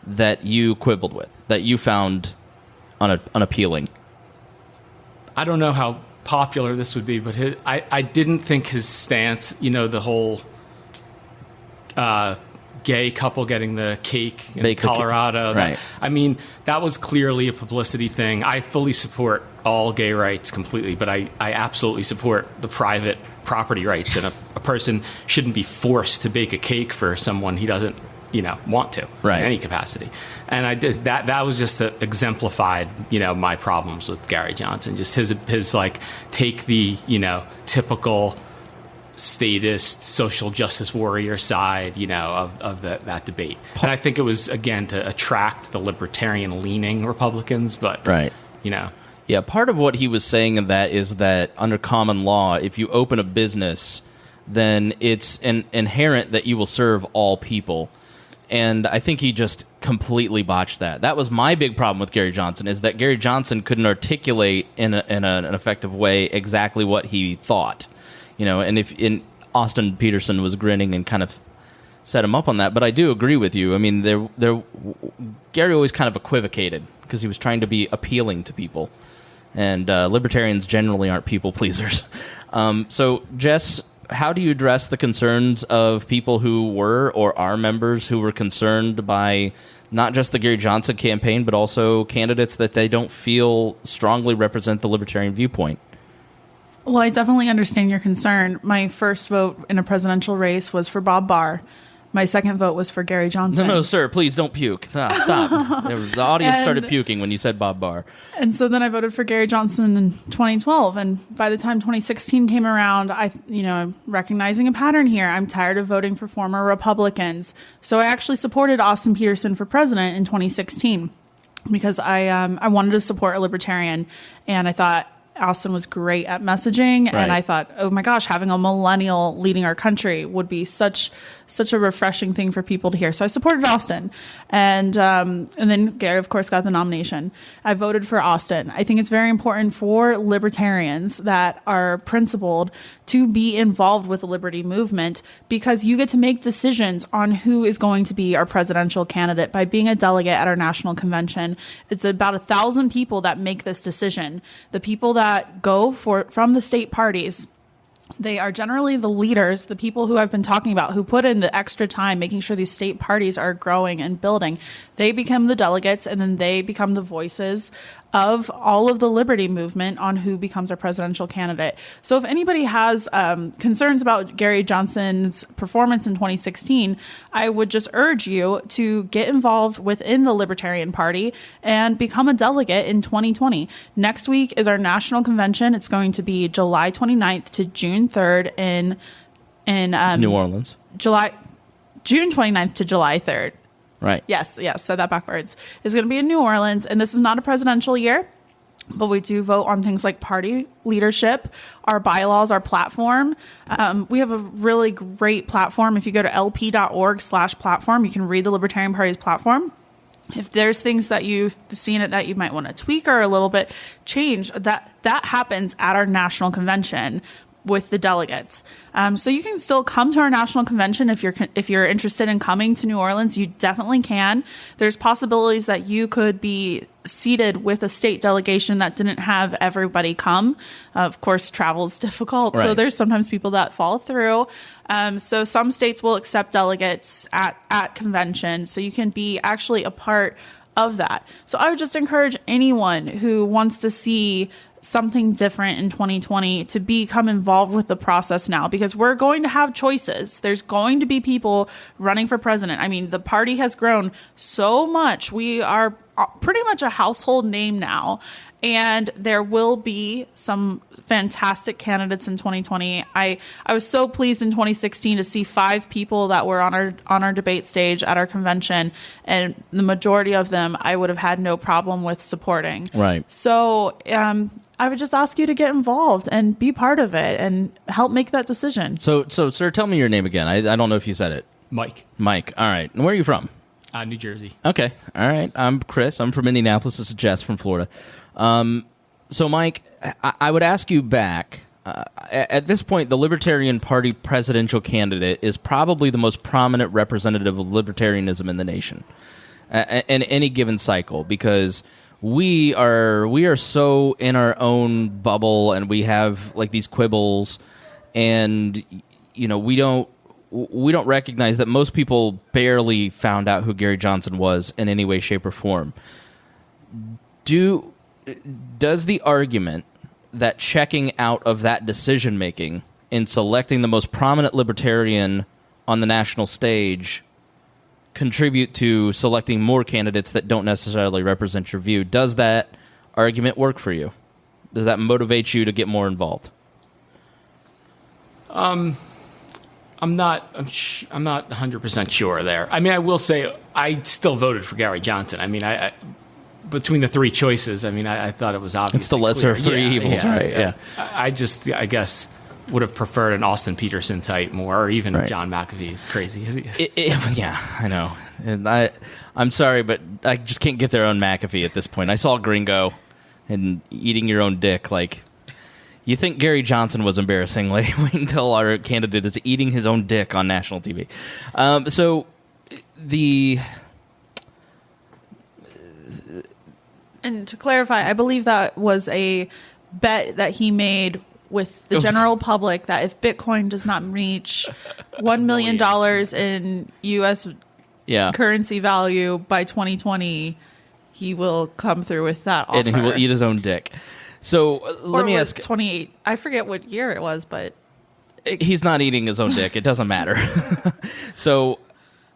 that you quibbled with, that you found unappealing? I don't know how popular this would be, but I didn't think his stance, the whole gay couple getting the cake in Colorado. Right. That was clearly a publicity thing. I fully support all gay rights completely, but I absolutely support the private property rights, and a person shouldn't be forced to bake a cake for someone he doesn't want to in any capacity. And I did that was just exemplified my problems with Gary Johnson, just his like take the typical statist social justice warrior side of that debate. And I think it was, again, to attract the libertarian leaning Republicans, but yeah, part of what he was saying in that is that under common law, if you open a business, then it's inherent that you will serve all people. And I think he just completely botched that. That was my big problem with Gary Johnson, is that Gary Johnson couldn't articulate in an effective way exactly what he thought. And if Austin Peterson was grinning and kind of set him up on that. But I do agree with you. I mean, Gary always kind of equivocated because he was trying to be appealing to people. And libertarians generally aren't people pleasers. So, Jess, how do you address the concerns of people who were or are members who were concerned by not just the Gary Johnson campaign, but also candidates that they don't feel strongly represent the libertarian viewpoint? Well, I definitely understand your concern. My first vote in a presidential race was for Bob Barr. My second vote was for Gary Johnson. No, sir, please don't puke. Stop. The audience started puking when you said Bob Barr. And so then I voted for Gary Johnson in 2012. And by the time 2016 came around, I'm recognizing a pattern here. I'm tired of voting for former Republicans. So I actually supported Austin Peterson for president in 2016 because I wanted to support a libertarian. And I thought Austin was great at messaging. And I thought, oh my gosh, having a millennial leading our country would be such a refreshing thing for people to hear. So I supported Austin. And then Gary, of course, got the nomination. I voted for Austin. I think it's very important for libertarians that are principled to be involved with the liberty movement, because you get to make decisions on who is going to be our presidential candidate by being a delegate at our national convention. It's about 1,000 people that make this decision. The people that go from the state parties, they are generally the leaders, the people who I've been talking about, who put in the extra time making sure these state parties are growing and building. They become the delegates, and then they become the voices of all of the liberty movement on who becomes our presidential candidate. So if anybody has concerns about Gary Johnson's performance in 2016, I would just urge you to get involved within the Libertarian Party and become a delegate in 2020. Next week is our national convention. It's going to be July 29th to June 3rd in New Orleans. June 29th to July 3rd. Right. Yes, said that backwards. It's going to be in New Orleans, and this is not a presidential year, but we do vote on things like party leadership, our bylaws, our platform. We have a really great platform. If you go to lp.org/platform, you can read the Libertarian Party's platform. If there's things that you've seen it that you might want to tweak or a little bit change, that happens at our national convention with the delegates. So you can still come to our national convention if you're interested in coming to New Orleans. You definitely can. There's possibilities that you could be seated with a state delegation that didn't have everybody come. Of course, travel is difficult, so there's sometimes people that fall through. So some states will accept delegates at convention, so you can be actually a part of that. So I would just encourage anyone who wants to see something different in 2020 to become involved with the process now, because we're going to have choices. There's going to be people running for president. I mean, the party has grown so much. We are pretty much a household name now, and there will be some fantastic candidates in 2020. I was so pleased in 2016 to see 5 people that were on our debate stage at our convention, and the majority of them I would have had no problem with supporting. Right. So I would just ask you to get involved and be part of it and help make that decision. So sir, tell me your name again. I don't know if you said it. Mike. All right. And where are you from? New Jersey. Okay. All right. I'm Chris. I'm from Indianapolis. This is Jess from Florida. So, Mike, I would ask you back at this point, the Libertarian Party presidential candidate is probably the most prominent representative of libertarianism in the nation in any given cycle, because we are so in our own bubble, and we have like these quibbles, and we don't recognize that most people barely found out who Gary Johnson was in any way, shape, or form. Does the argument that checking out of that decision making in selecting the most prominent libertarian on the national stage contribute to selecting more candidates that don't necessarily represent your view? Does that argument work for you? Does that motivate you to get more involved? I'm not 100% sure there. I mean, I will say I still voted for Gary Johnson. I mean, I between the three choices, I mean, I thought it was obvious. It's the lesser of three evils, right? Yeah. I guess, would have preferred an Austin Peterson type more, or even John McAfee. It's crazy. Yeah, I know. And I'm sorry, but I just can't get there on McAfee at this point. I saw Gringo and eating your own dick. Like, you think Gary Johnson was embarrassing? Like, wait until our candidate is eating his own dick on national TV. And to clarify, I believe that was a bet that he made with the general public that if Bitcoin does not reach $1 million in U.S. currency value by 2020, he will come through with that offer. And he will eat his own dick. So let me ask... 28. I forget what year it was, but... He's not eating his own dick. It doesn't matter. So...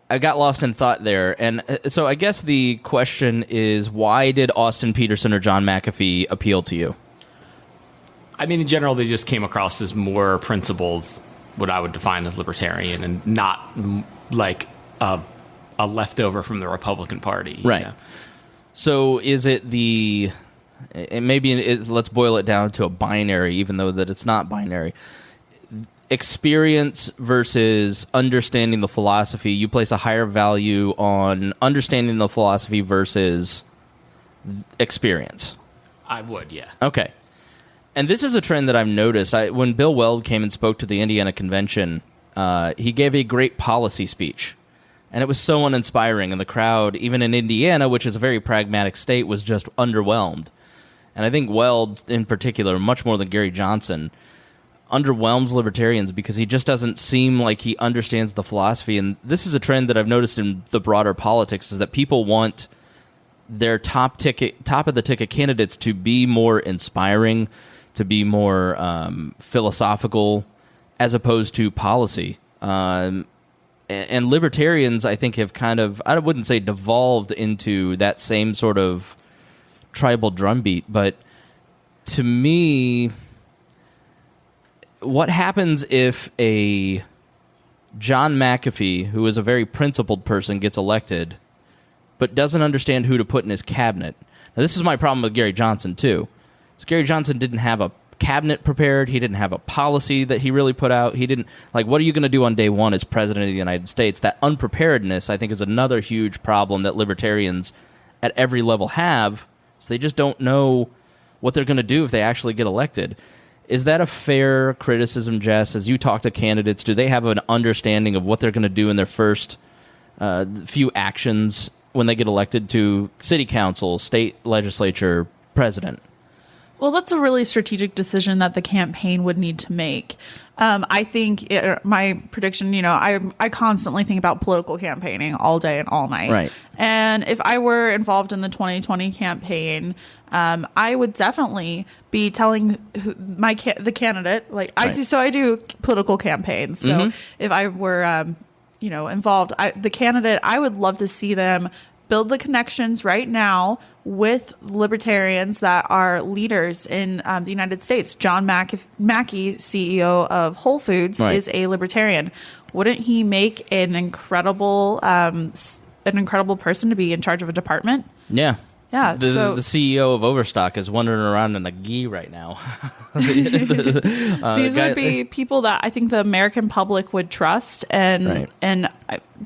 I got lost in thought there. And so I guess the question is, why did Austin Peterson or John McAfee appeal to you? I mean, in general, they just came across as more principled, what I would define as libertarian, and not like a leftover from the Republican Party. Right. So is it let's boil it down to a binary, even though that it's not binary. Experience versus understanding the philosophy. You place a higher value on understanding the philosophy versus experience. I would, yeah. Okay. And this is a trend that I've noticed. When Bill Weld came and spoke to the Indiana convention, he gave a great policy speech. And it was so uninspiring. And the crowd, even in Indiana, which is a very pragmatic state, was just underwhelmed. And I think Weld, in particular, much more than Gary Johnson, underwhelms libertarians because he just doesn't seem like he understands the philosophy. And this is a trend that I've noticed in the broader politics, is that people want their top of the ticket candidates to be more inspiring, to be more philosophical, as opposed to policy. And libertarians, I think, have kind of, I wouldn't say devolved into that same sort of tribal drumbeat, but to me, what happens if a John McAfee, who is a very principled person, gets elected, but doesn't understand who to put in his cabinet? Now, this is my problem with Gary Johnson, too. So Gary Johnson didn't have a cabinet prepared. He didn't have a policy that he really put out. He didn't, like, what are you going to do on day one as president of the United States? That unpreparedness, I think, is another huge problem that libertarians at every level have. So they just don't know what they're going to do if they actually get elected. Is that a fair criticism, Jess? As you talk to candidates, do they have an understanding of what they're going to do in their first few actions when they get elected to city council, state legislature, president? Well, that's a really strategic decision that the campaign would need to make. I think my prediction, I constantly think about political campaigning all day and all night. Right. And if I were involved in the 2020 campaign, I would definitely be telling the candidate, like I do. So I do political campaigns. So if I were, involved, the candidate, I would love to see them build the connections right now with libertarians that are leaders in the United States. John Mackey, CEO of Whole Foods, is a libertarian. Wouldn't he make an incredible person to be in charge of a department? Yeah. Yeah. The CEO of Overstock is wandering around in the gi right now. These would be people that I think the American public would trust, and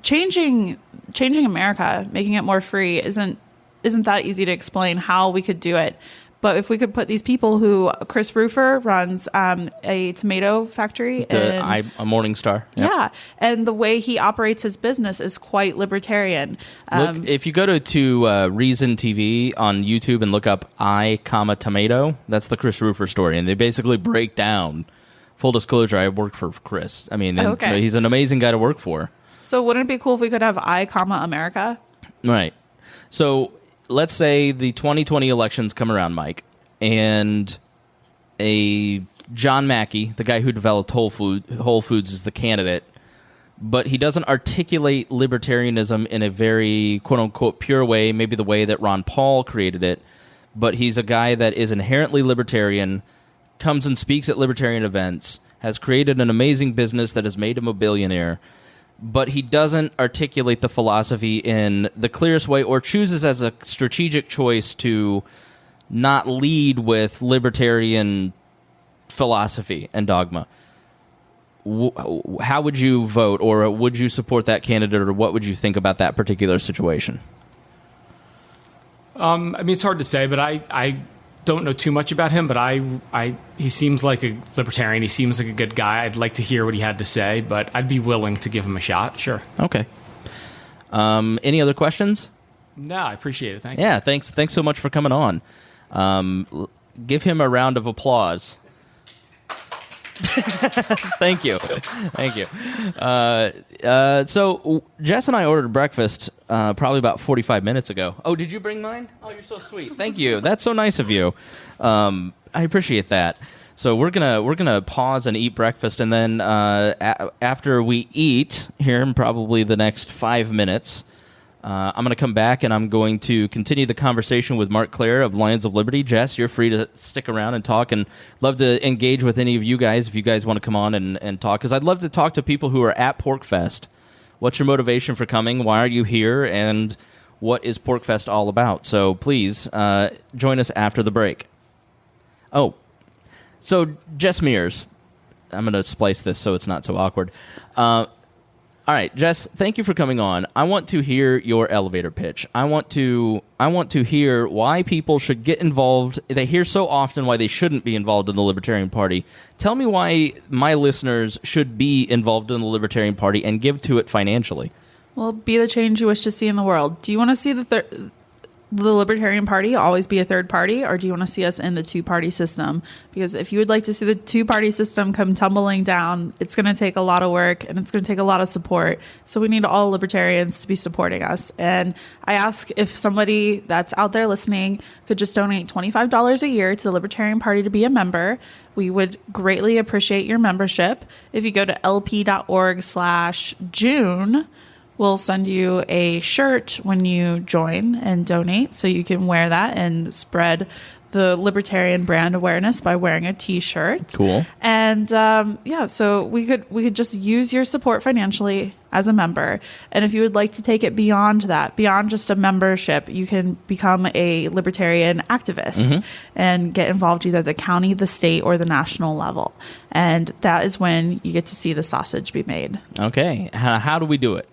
changing America, making it more free isn't that easy to explain how we could do it. But if we could put these people who, Chris Roofer runs a tomato factory. A Morning Star. Yep. Yeah. And the way he operates his business is quite libertarian. Look, if you go to Reason TV on YouTube and look up tomato, that's the Chris Roofer story. And they basically break down, full disclosure, I worked for Chris. I mean, okay. He's an amazing guy to work for. So wouldn't it be cool if we could have America? Right. So let's say the 2020 elections come around, Mike, and a John Mackey, the guy who developed Whole Foods, is the candidate, but he doesn't articulate libertarianism in a very quote-unquote pure way, maybe the way that Ron Paul created it, but he's a guy that is inherently libertarian, comes and speaks at libertarian events, has created an amazing business that has made him a billionaire, but he doesn't articulate the philosophy in the clearest way, or chooses as a strategic choice to not lead with libertarian philosophy and dogma. How would you vote, or would you support that candidate, or what would you think about that particular situation? I mean, it's hard to say, but I don't know too much about him, but he seems like a libertarian. He seems like a good guy. I'd like to hear what he had to say, but I'd be willing to give him a shot. Sure. Okay. Any other questions? No, I appreciate it. Thank you. Yeah, thanks so much for coming on. Give him a round of applause. Thank you. So Jess and I ordered breakfast probably about 45 minutes ago. Oh, did you bring mine? Oh, you're so sweet. Thank you. That's so nice of you. I appreciate that. So we're gonna pause and eat breakfast, and then after we eat here in probably the next 5 minutes, I'm going to come back and I'm going to continue the conversation with Marc Clair of Lions of Liberty. Jess, you're free to stick around and talk, and love to engage with any of you guys if you guys want to come on and talk, because I'd love to talk to people who are at Porcfest. What's your motivation for coming? Why are you here? And what is Porcfest all about? So please join us after the break. Oh, so Jess Mears. I'm going to splice this so it's not so awkward. All right, Jess, thank you for coming on. I want to hear your elevator pitch. I want to hear why people should get involved. They hear so often why they shouldn't be involved in the Libertarian Party. Tell me why my listeners should be involved in the Libertarian Party and give to it financially. Well, be the change you wish to see in the world. Do you want to see the Libertarian Party always be a third party, or do you want to see us in the two-party system? Because if you would like to see the two-party system come tumbling down, it's going to take a lot of work and it's going to take a lot of support. So we need all libertarians to be supporting us. And I ask if somebody that's out there listening could just donate $25 a year to the Libertarian Party to be a member. We would greatly appreciate your membership. If you go to lp.org/June, we'll send you a shirt when you join and donate, so you can wear that and spread the libertarian brand awareness by wearing a T-shirt. Cool. And so we could just use your support financially as a member. And if you would like to take it beyond that, beyond just a membership, you can become a libertarian activist and get involved either at the county, the state, or the national level. And that is when you get to see the sausage be made. Okay. How do we do it?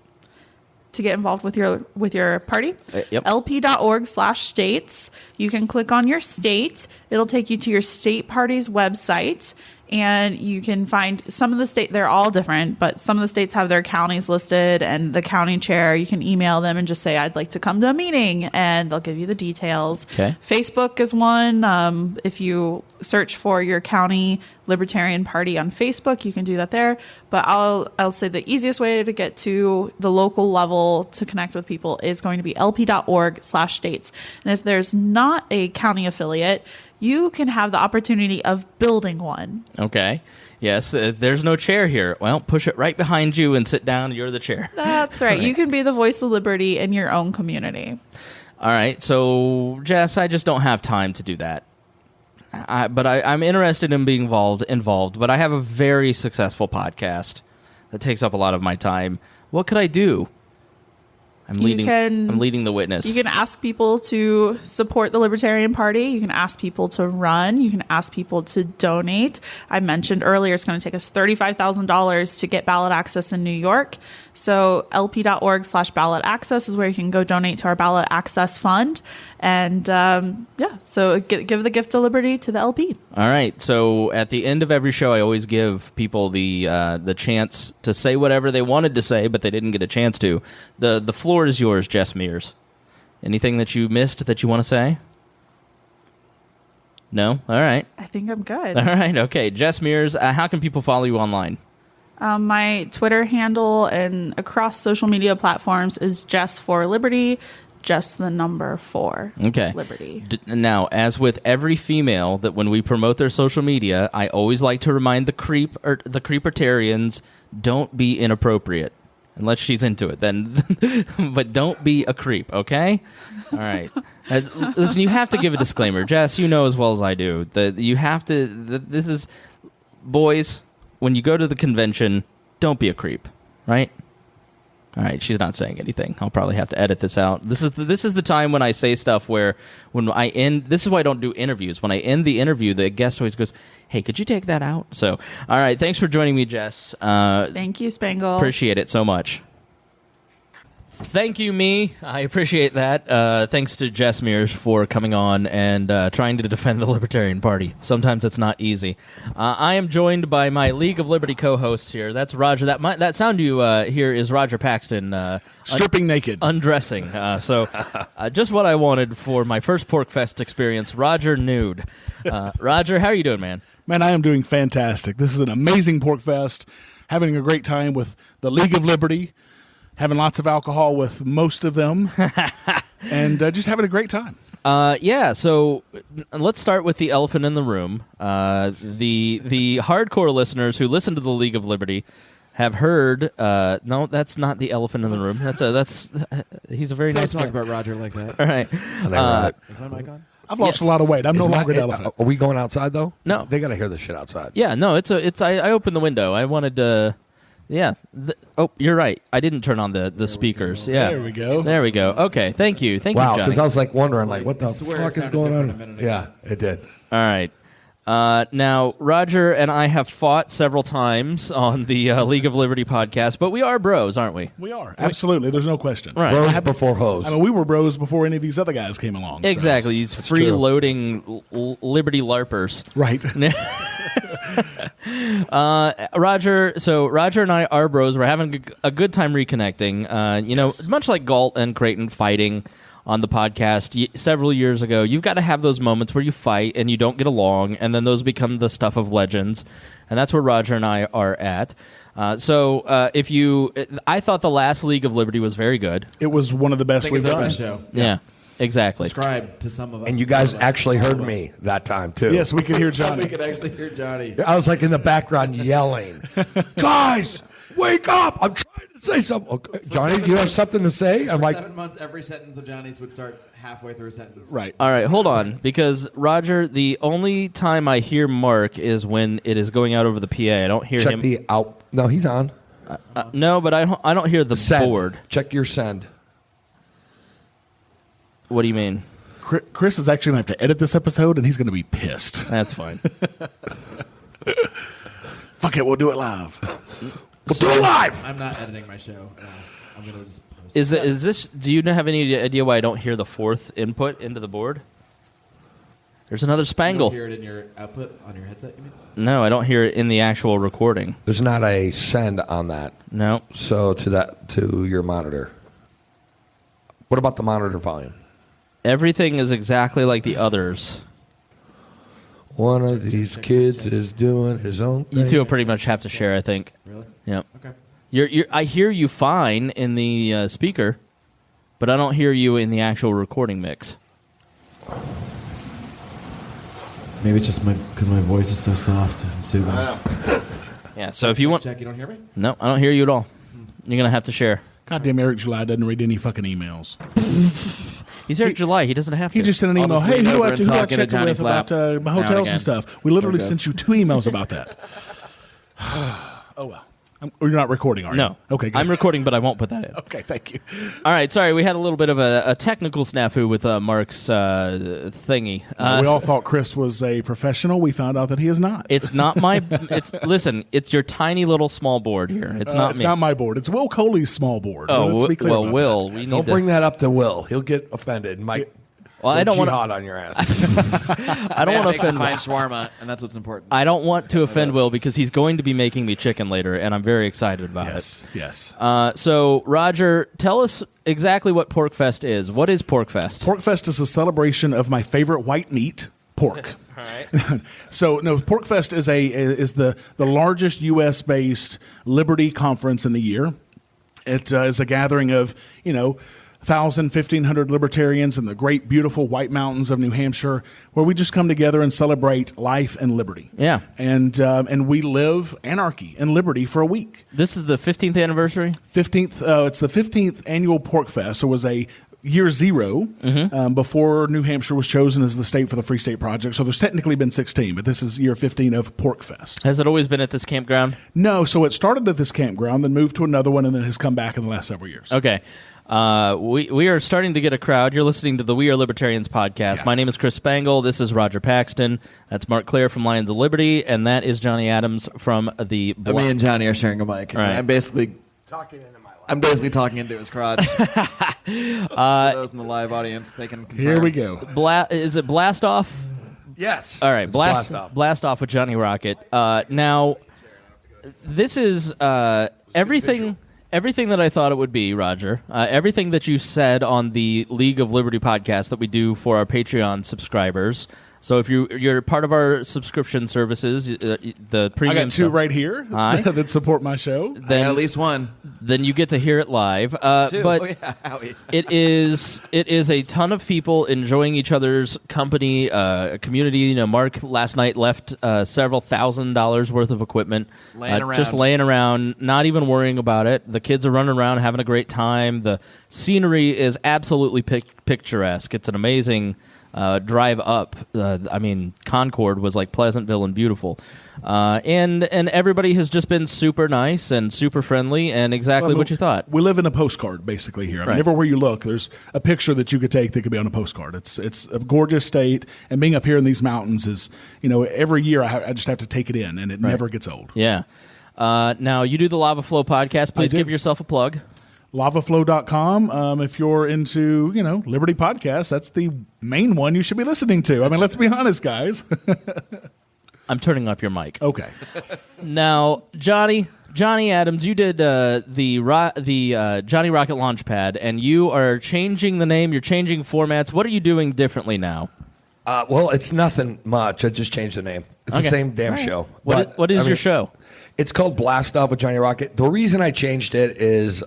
To get involved with your party, yep. lp.org/states. You can click on your state. It'll take you to your state party's website, and you can find some of the state. They're all different, but some of the states have their counties listed, and the county chair, you can email them and just say, I'd like to come to a meeting, and they'll give you the details. Okay. Facebook is one. If you search for your county Libertarian Party on Facebook, you can do that there. But I'll say the easiest way to get to the local level to connect with people is going to be lp.org/states. And if there's not a county affiliate, you can have the opportunity of building one. Okay. Yes, there's no chair here. Well, push it right behind you and sit down. You're the chair. That's right. You can be the voice of liberty in your own community. All right. So, Jess, I just don't have time to do that. But I'm interested in being involved, but I have a very successful podcast that takes up a lot of my time. What could I do? I'm leading the witness. You can ask people to support the Libertarian Party. You can ask people to run. You can ask people to donate. I mentioned earlier it's going to take us $35,000 to get ballot access in New York. So lp.org/ballot access is where you can go donate to our ballot access fund. And so give the gift of liberty to the LP. All right. So at the end of every show, I always give people the chance to say whatever they wanted to say, but they didn't get a chance to. The floor is yours, Jess Mears. Anything that you missed that you want to say? No? All right. I think I'm good. All right. Okay. Jess Mears, how can people follow you online? My Twitter handle and across social media platforms is Jess for Liberty. Just the number 4. Okay. Liberty. Now, as with every female that when we promote their social media, I always like to remind the creepertarians, don't be inappropriate. Unless she's into it, then. But don't be a creep, okay? All right. Listen, you have to give a disclaimer. Jess, you know as well as I do that you have to. This is, boys, when you go to the convention, don't be a creep, right? All right, she's not saying anything. I'll probably have to edit this out. This is the time when I say stuff where when I end. This is why I don't do interviews. When I end the interview, the guest always goes, "Hey, could you take that out?" So, all right, thanks for joining me, Jess. Thank you, Spangle. Appreciate it so much. Thank you, me. I appreciate that. Thanks to Jess Mears for coming on and trying to defend the Libertarian Party. Sometimes it's not easy. I am joined by my League of Liberty co-hosts here. That's Rodger. That sound you hear is Rodger Paxton. Stripping naked. Undressing. So just what I wanted for my first Porcfest experience, Rodger nude. Rodger, how are you doing, man? Man, I am doing fantastic. This is an amazing Porcfest. Having a great time with the League of Liberty. Having lots of alcohol with most of them, and just having a great time. So let's start with the elephant in the room. The hardcore listeners who listen to the League of Liberty have heard. No, that's not the elephant in the room. That's he's a very nice. Don't talk about Rodger like that. All right. Is my mic on? I've lost a lot of weight. I'm no longer an elephant. Are we going outside though? No, they got to hear this shit outside. Yeah, no, I opened the window. I wanted to. Yeah. You're right. I didn't turn on the speakers. Yeah. There we go. There we go. Okay. Thank you. Thank you, Wow, Johnny. because I was like wondering, like, what the fuck is going on? Yeah, it did. All right. Now, Rodger and I have fought several times on the League of Liberty podcast, but we are bros, aren't we? We are. Absolutely. There's no question. Right. Bros before hoes. I mean, we were bros before any of these other guys came along. Exactly. These freeloading Liberty LARPers. Right. Rodger, so Rodger and I are bros. We're having a good time reconnecting. Much like Galt and Creighton fighting on the podcast several years ago, you've got to have those moments where you fight and you don't get along, and then those become the stuff of legends, and that's where Rodger and I are at. I thought the last League of Liberty was very good. It was one of the best we've it's our done. best show. Yeah. Exactly. Subscribe to some of us. And you guys actually heard me that time, too. Yes, we could hear Johnny. We could actually hear Johnny. I was like in the background yelling, guys, wake up. I'm trying to say something. Okay. Johnny, do you have something to say? I'm like, 7 months, every sentence of Johnny's would start halfway through a sentence. Right. All right, hold on, because Rodger, the only time I hear Marc is when it is going out over the PA. I don't hear check him. the out. No, he's on. No, but I don't hear the Send. board. Check your send. What do you mean? Chris is actually going to have to edit this episode, and he's going to be pissed. That's fine. Fuck it, we'll do it live. We'll do it live. I'm not editing my show. No, I'm going to just post Is this? Do you have any idea why I don't hear the fourth input into the board? There's another You Spangle. don't hear it in your output on your headset, you mean? No, I don't hear it in the actual recording. There's not a send on that. No. So to your monitor. What about the monitor volume? Everything is exactly like the others. One of these kids is doing his own thing. You two will pretty much have to share, I think. Really? Yep. Okay. I hear you fine in the speaker, but I don't hear you in the actual recording mix. Maybe it's just because my voice is so soft and soothing. Yeah, so if you want... Jack, you don't hear me? No, I don't hear you at all. You're going to have to share. Goddamn Eric July doesn't read any fucking emails. He's Eric July. He doesn't have to. He just sent an email. just Hey, lean who over I and checked talk into with Johnny's about lap my now and hotels again. and stuff. We literally So it sent goes. you 2 emails about that. Oh, well. You're not recording, are you? No. Okay, good. I'm recording, but I won't put that in. Okay, thank you. All right, sorry. We had a little bit of a technical snafu with Marc's thingy. We all thought Chris was a professional. We found out that he is not. It's not my... Listen, it's your tiny little small board here. It's not it's me. not my board. It's Will Coley's small board. Oh, Let's be clear about Will, that. we need Don't to... bring that up to Will. He'll get offended. Mike. Well, I don't want jihad on your ass. I don't want to offend fine shawarma, and that's what's important. I don't want to offend Will because he's going to be making me chicken later, and I'm very excited about it. Yes. So, Rodger, tell us exactly what Porcfest is. What is Porcfest? Porcfest is a celebration of my favorite white meat, pork. All right. So, no, Porcfest is the largest U.S.-based Liberty conference in the year. It is a gathering of, 1,000, 1,500 libertarians in the great, beautiful White Mountains of New Hampshire, where we just come together and celebrate life and liberty. Yeah. And we live anarchy and liberty for a week. This is the 15th anniversary? 15th. It's the 15th annual Porcfest. So it was a year zero before New Hampshire was chosen as the state for the Free State Project. So there's technically been 16, but this is year 15 of Porcfest. Has it always been at this campground? No. So it started at this campground, then moved to another one, and then has come back in the last several years. Okay. We are starting to get a crowd. You're listening to the We Are Libertarians podcast. Yeah. My name is Chris Spangle. This is Rodger Paxton. That's Marc Clair from Lions of Liberty, and that is Johnny Adams from the... Me and Johnny are sharing a mic. Right. I'm basically talking into his crotch. For those in the live audience, they can confirm. Here we go. Is it Blast Off? Yes. All right, Blast Off with Johnny Rocket. Now, this is everything that I thought it would be, Rodger. Everything that you said on the League of Liberty podcast that we do for our Patreon subscribers. So if you're part of our subscription services, the premium I got two stuff, right here that support my show. Then at least one. Then you get to hear it live. Two. But it is a ton of people enjoying each other's company, a community. Marc last night left several $1,000s worth of equipment just laying around, not even worrying about it. The kids are running around having a great time. The scenery is absolutely picturesque. It's an amazing drive up. Concord was like Pleasantville and beautiful. And everybody has just been super nice and super friendly and exactly what you thought. We live in a postcard, basically, here. I mean, everywhere you look, there's a picture that you could take that could be on a postcard. It's a gorgeous state, and being up here in these mountains is, every year I just have to take it in, and it never gets old. Yeah. Now, you do the Lava Flow podcast. Please give yourself a plug. LavaFlow.com. If you're into, Liberty podcasts, that's the main one you should be listening to. I mean, let's be honest, guys. I'm turning off your mic. Okay. Now, Johnny Adams, you did the Johnny Rocket Launchpad, and you are changing the name. You're changing formats. What are you doing differently now? Well, it's nothing much. I just changed the name. It's the same damn show. What is your show? It's called Blast Off with Johnny Rocket. The reason I changed it is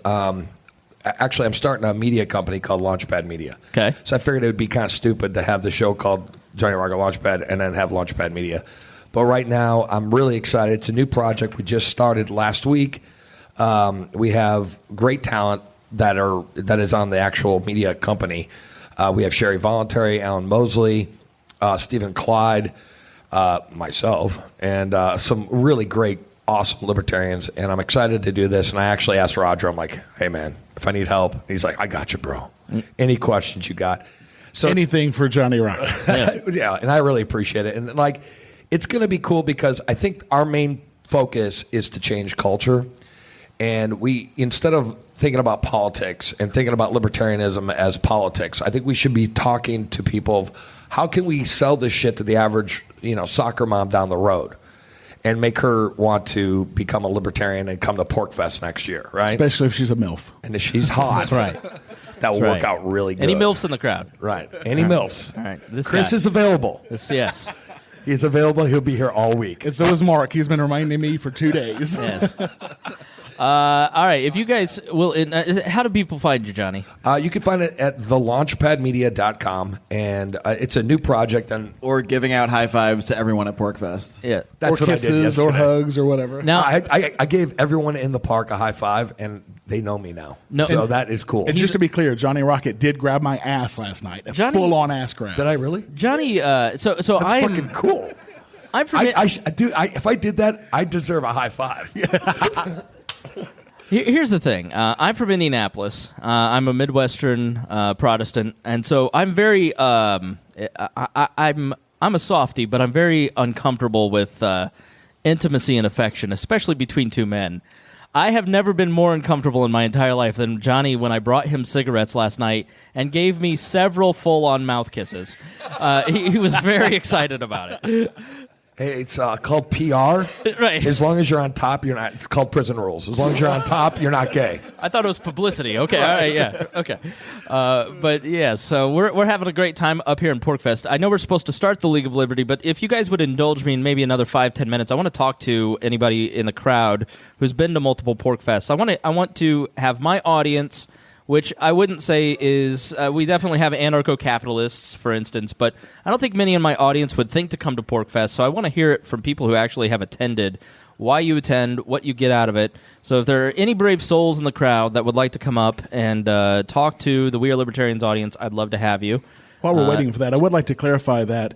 actually I'm starting a media company called Launchpad Media. Okay. So I figured it would be kind of stupid to have the show called Johnny Rocket Launchpad and then have Launchpad Media. But right now I'm really excited. It's a new project we just started last week. We have great talent that is on the actual media company. We have Sherry Voluntary, Alan Mosley, Stephen Clyde, myself, and some really great, awesome libertarians, and I'm excited to do this. And I actually asked Rodger, I'm like, hey, man, if I need help. And he's like, I got you, bro. Any questions you got? So anything for Johnny Rocket. Yeah, and I really appreciate it. And, it's going to be cool because I think our main focus is to change culture. And we, instead of thinking about politics and thinking about libertarianism as politics, I think we should be talking to people of how can we sell this shit to the average, soccer mom down the road and make her want to become a libertarian and come to Porcfest next year, right? Especially if she's a MILF. And if she's hot. That's right. That will work out really good. Any MILFs in the crowd? Right. Any MILFs. All right. Chris is available. Yes. He's available. He'll be here all week. And so is Marc. He's been reminding me for 2 days. Yes. All right. If you guys will, how do people find you, Johnny? You can find it at thelaunchpadmedia.com, and it's a new project. Or giving out high fives to everyone at Porcfest. Yeah. That's or what kisses I did yesterday. Or hugs or whatever. Now, I gave everyone in the park a high five, and they know me now. No, so that is cool. And just to be clear, Johnny Rocket did grab my ass last night. Full-on ass grab. Did I really? Johnny, so That's I'm fucking cool. I'm if I did that, I deserve a high five. Here's the thing. I'm from Indianapolis. I'm a Midwestern Protestant, and so I'm very I'm a softie, but I'm very uncomfortable with intimacy and affection, especially between two men. I have never been more uncomfortable in my entire life than Johnny when I brought him cigarettes last night and gave me several full-on mouth kisses. He was very excited about it. Hey, it's called PR. Right. As long as you're on top, you're not. It's called prison rules. As long as you're on top, you're not gay. I thought it was publicity. Okay, all right, yeah, okay. But yeah, so we're having a great time up here in Porcfest. I know we're supposed to start the League of Liberty, but if you guys would indulge me in maybe another 5-10 minutes, I want to talk to anybody in the crowd who's been to multiple Porcfests. I want to have my audience, which I wouldn't say is we definitely have anarcho-capitalists, for instance, but I don't think many in my audience would think to come to Porcfest, so I want to hear it from people who actually have attended, why you attend, what you get out of it. So if there are any brave souls in the crowd that would like to come up and talk to the We Are Libertarians audience, I'd love to have you. While we're waiting for that, I would like to clarify that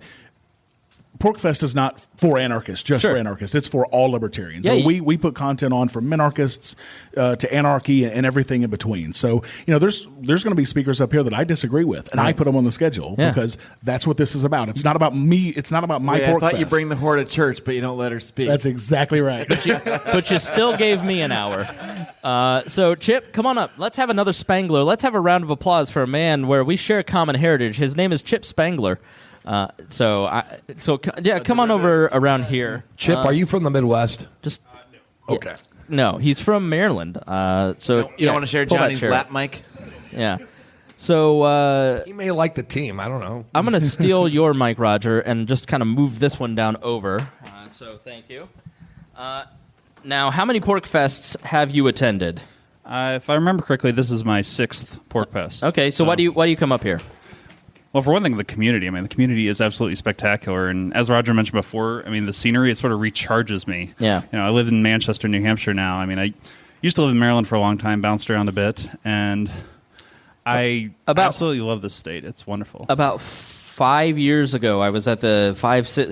Porcfest is not for anarchists, just for anarchists. It's for all libertarians. Yeah, so we put content on from minarchists to anarchy and everything in between. So, there's going to be speakers up here that I disagree with, and I put them on the schedule because that's what this is about. It's not about me. It's not about my Porcfest. I thought you bring the whore to church, but you don't let her speak. That's exactly right. But you still gave me an hour. So, Chip, come on up. Let's have another Spangler. Let's have a round of applause for a man where we share common heritage. His name is Chip Spangler. Come on over around here. Chip, are you from the Midwest? Just okay. No, he's from Maryland. You don't want to share Johnny's lap mic? Yeah. So he may like the team. I don't know. I'm going to steal your mic, Rodger, and just kind of move this one down over. So thank you. Now, how many Porcfests have you attended? If I remember correctly, this is my 6th Porcfest. Okay, so why do you come up here? Well, for one thing, the community. I mean, the community is absolutely spectacular. And as Rodger mentioned before, I mean, the scenery, it sort of recharges me. Yeah. I live in Manchester, New Hampshire now. I mean, I used to live in Maryland for a long time, bounced around a bit, and I absolutely love this state. It's wonderful. About 5 years ago, I was at the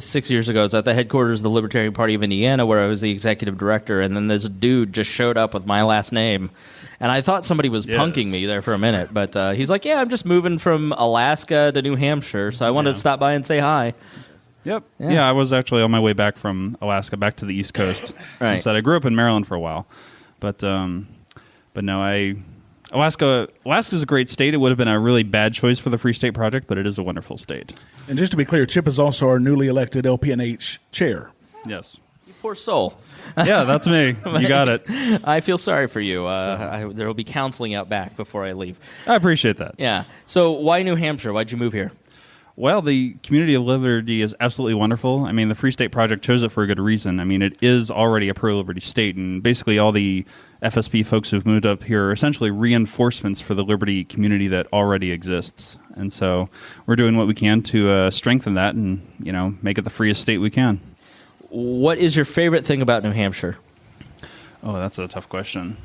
6 years ago, I was at the headquarters of the Libertarian Party of Indiana, where I was the executive director, and then this dude just showed up with my last name. And I thought somebody was punking me there for a minute, but he's like, yeah, I'm just moving from Alaska to New Hampshire, so I wanted to stop by and say hi. Yep. Yeah, I was actually on my way back from Alaska back to the East Coast. Right. I said I grew up in Maryland for a while, but no, Alaska's a great state. It would have been a really bad choice for the Free State Project, but it is a wonderful state. And just to be clear, Chip is also our newly elected LPNH chair. Yes. You poor soul. Yeah, that's me. You got it. I feel sorry for you. There will be counseling out back before I leave. I appreciate that. Yeah. So why New Hampshire? Why'd you move here? Well, the community of liberty is absolutely wonderful. I mean, the Free State Project chose it for a good reason. I mean, it is already a pro-liberty state, and basically all the FSP folks who've moved up here are essentially reinforcements for the liberty community that already exists. And so we're doing what we can to strengthen that and, make it the freest state we can. What is your favorite thing about New Hampshire? Oh, that's a tough question.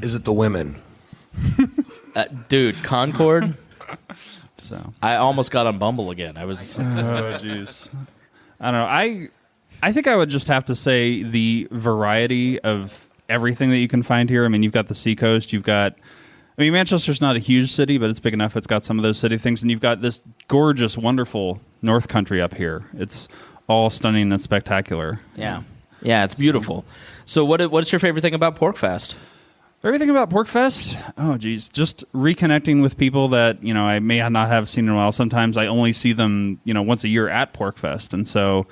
Is it the women? Dude, Concord? So I almost got on Bumble again. I was. Oh, jeez. I don't know. I think I would just have to say the variety of everything that you can find here. I mean, you've got the seacoast. Manchester's not a huge city, but it's big enough. It's got some of those city things, and you've got this gorgeous, wonderful North Country up here. It's all stunning and spectacular. Yeah, it's beautiful. So, what's your favorite thing about Porcfest? Everything about Porcfest? Oh, geez. Just reconnecting with people that, I may not have seen in a while. Sometimes I only see them, once a year at Porcfest. And so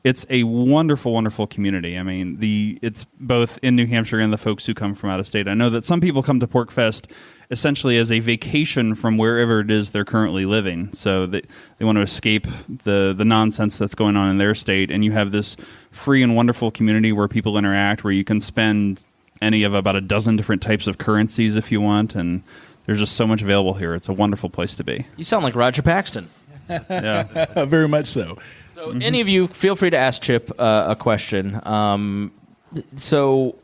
it's a wonderful, wonderful community. I mean, it's both in New Hampshire and the folks who come from out of state. I know that some people come to Porcfest essentially as a vacation from wherever it is they're currently living. So they want to escape the nonsense that's going on in their state. And you have this free and wonderful community where people interact, where you can spend any of about a dozen different types of currencies if you want, and there's just so much available here. It's a wonderful place to be. You sound like Rodger Paxton. Yeah. Very much so. So any of you, feel free to ask Chip a question. So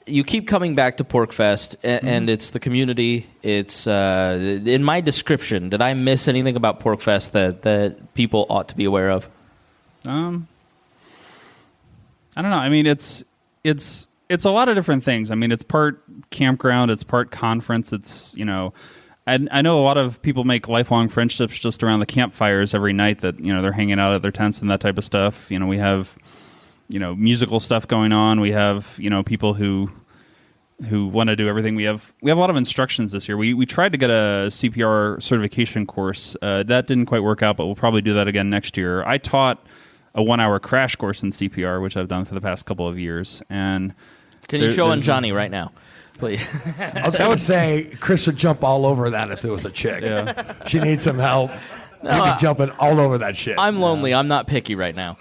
you keep coming back to Porcfest, and it's the community. It's in my description, did I miss anything about Porcfest that people ought to be aware of? I don't know. I mean, it's a lot of different things. I mean, it's part campground, it's part conference. It's, I know a lot of people make lifelong friendships just around the campfires every night that, they're hanging out at their tents and that type of stuff. We have musical stuff going on. We have people who want to do everything. We have a lot of instructions this year. We tried to get a CPR certification course. That didn't quite work out, but we'll probably do that again next year. I taught a 1-hour crash course in CPR, which I've done for the past couple of years. And can you show on Johnny right now, please? I would say Chris would jump all over that if it was a chick. Yeah. She needs some help. He'd be jumping all over that shit. I'm lonely. I'm not picky right now.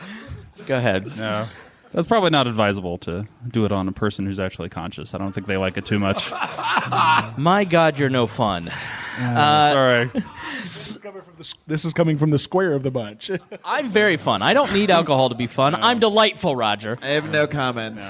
Go ahead. No. That's probably not advisable to do it on a person who's actually conscious. I don't think they like it too much. My God, you're no fun. Sorry. This is coming from the square of the bunch. I'm very fun. I don't need alcohol to be fun. No. I'm delightful, Rodger. I have no comments.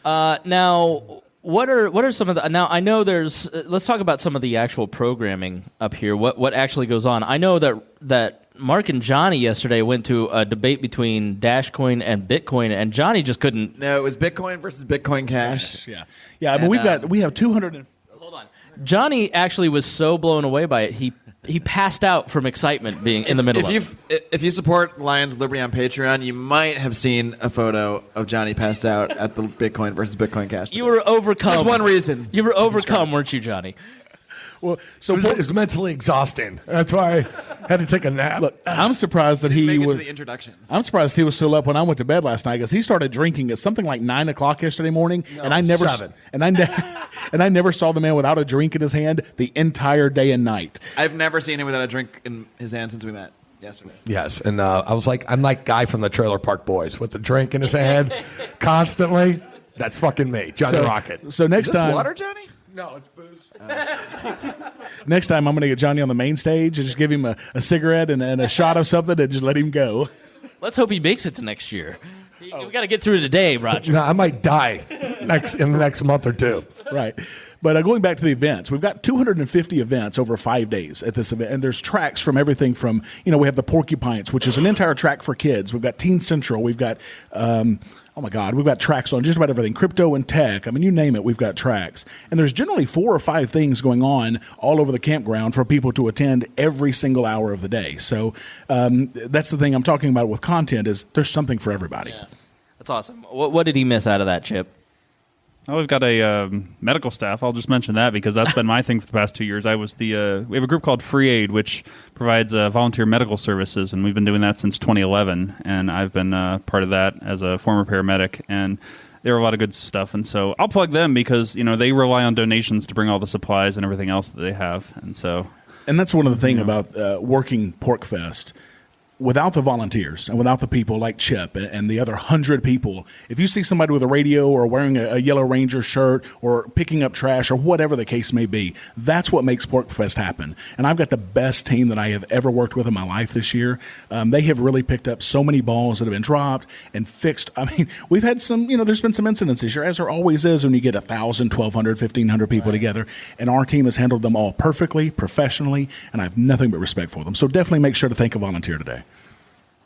No. Now, what are some of the? Now, I know there's. Let's talk about some of the actual programming up here. What actually goes on? I know that Marc and Johnny yesterday went to a debate between Dashcoin and Bitcoin, and Johnny just couldn't. No, it was Bitcoin versus Bitcoin Cash. Yeah. I mean, we have 200. Hold on. Johnny actually was so blown away by it, he passed out from excitement being in the middle of it. If you support Lions of Liberty on Patreon, you might have seen a photo of Johnny passed out at the Bitcoin versus Bitcoin Cash debate. You were overcome. Just one reason. You were overcome, weren't you, Johnny? Well, so it was mentally exhausting. That's why I had to take a nap. Look, I'm surprised that he was. The introductions. I'm surprised he was still up when I went to bed last night because he started drinking at something like 9 o'clock yesterday morning, and I never 7. and I never saw the man without a drink in his hand the entire day and night. I've never seen him without a drink in his hand since we met yesterday. Yes, and I was like, I'm like Guy from the Trailer Park Boys with the drink in his hand constantly. That's fucking me, Johnny Rocket. So next Is this time, water, Johnny? No, it's booze. Next time, I'm going to get Johnny on the main stage and just give him a cigarette and a shot of something and just let him go. Let's hope he makes it to next year. We got to get through today, Rodger. No, I might die in the next month or two. Right. But going back to the events, we've got 250 events over 5 days at this event, and there's tracks from everything from, we have the Porcupines, which is an entire track for kids. We've got Teen Central. We've got, we've got tracks on just about everything, crypto and tech. I mean, you name it, we've got tracks. And there's generally 4 or 5 things going on all over the campground for people to attend every single hour of the day. So that's the thing I'm talking about with content is there's something for everybody. Yeah. That's awesome. What did he miss out of that, Chip? Oh, we've got a medical staff. I'll just mention that because that's been my thing for the past 2 years. We have a group called Free Aid, which provides volunteer medical services, and we've been doing that since 2011. And I've been part of that as a former paramedic, and they're a lot of good stuff. And so I'll plug them because they rely on donations to bring all the supplies and everything else that they have. And that's one of the things about working Porcfest. Without the volunteers and without the people like Chip and the other 100 people, if you see somebody with a radio or wearing a Yellow Ranger shirt or picking up trash or whatever the case may be, that's what makes Porcfest happen. And I've got the best team that I have ever worked with in my life this year. They have really picked up so many balls that have been dropped and fixed. I mean, we've had some, there's been some incidents this year, as there always is when you get 1,000, 1,200, 1,500 people together. And our team has handled them all perfectly, professionally, and I have nothing but respect for them. So definitely make sure to thank a volunteer today.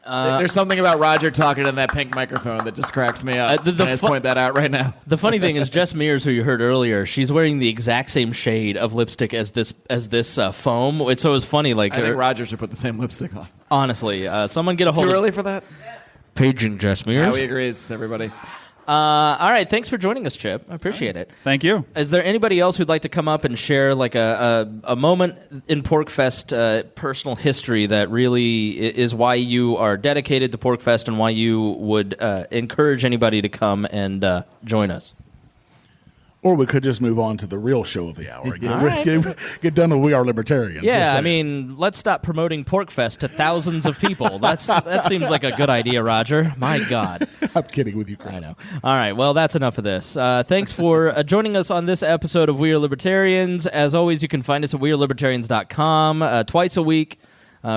There's something about Rodger talking in that pink microphone that just cracks me up. I just point that out right now. The funny thing is, Jess Mears, who you heard earlier, she's wearing the exact same shade of lipstick as this foam. So it was funny. Like I think Rodger should put the same lipstick on. Honestly, someone get a hold. Too early for that? Paging Jess Mears. Howie agrees. Everybody. All right, thanks for joining us, Chip. I appreciate it. Thank you. Is there anybody else who'd like to come up and share like a moment in Porcfest personal history that really is why you are dedicated to Porcfest and why you would encourage anybody to come and join us? Or we could just move on to the real show of the hour. Right. Get done with We Are Libertarians. Yeah, I mean, let's stop promoting Porcfest to thousands of people. That seems like a good idea, Rodger. My God. I'm kidding with you, Chris. I know. All right, well, that's enough of this. Thanks for joining us on this episode of We Are Libertarians. As always, you can find us at wearelibertarians.com twice a week.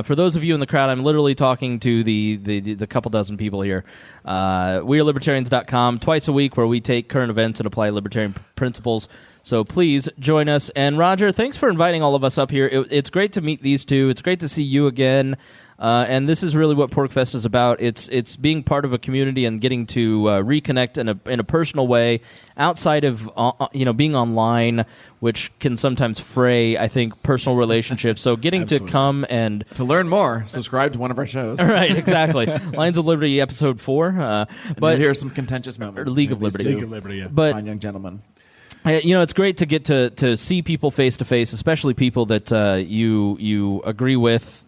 For those of you in the crowd, I'm literally talking to the couple dozen people here. WeAreLibertarians.com, twice a week, where we take current events and apply libertarian principles. So please join us. And Rodger, thanks for inviting all of us up here. It's great to meet these two. It's great to see you again. And this is really what Porcfest is about. It's being part of a community and getting to reconnect in a personal way outside of being online, which can sometimes fray, I think, personal relationships. So getting to come and to learn more, subscribe to one of our shows. Right, exactly. Lions of Liberty, episode 4. But here's some contentious moments. League of Liberty. League of Liberty. Yeah. But fine young gentlemen. It's great to get to see people face to face, especially people that you agree with.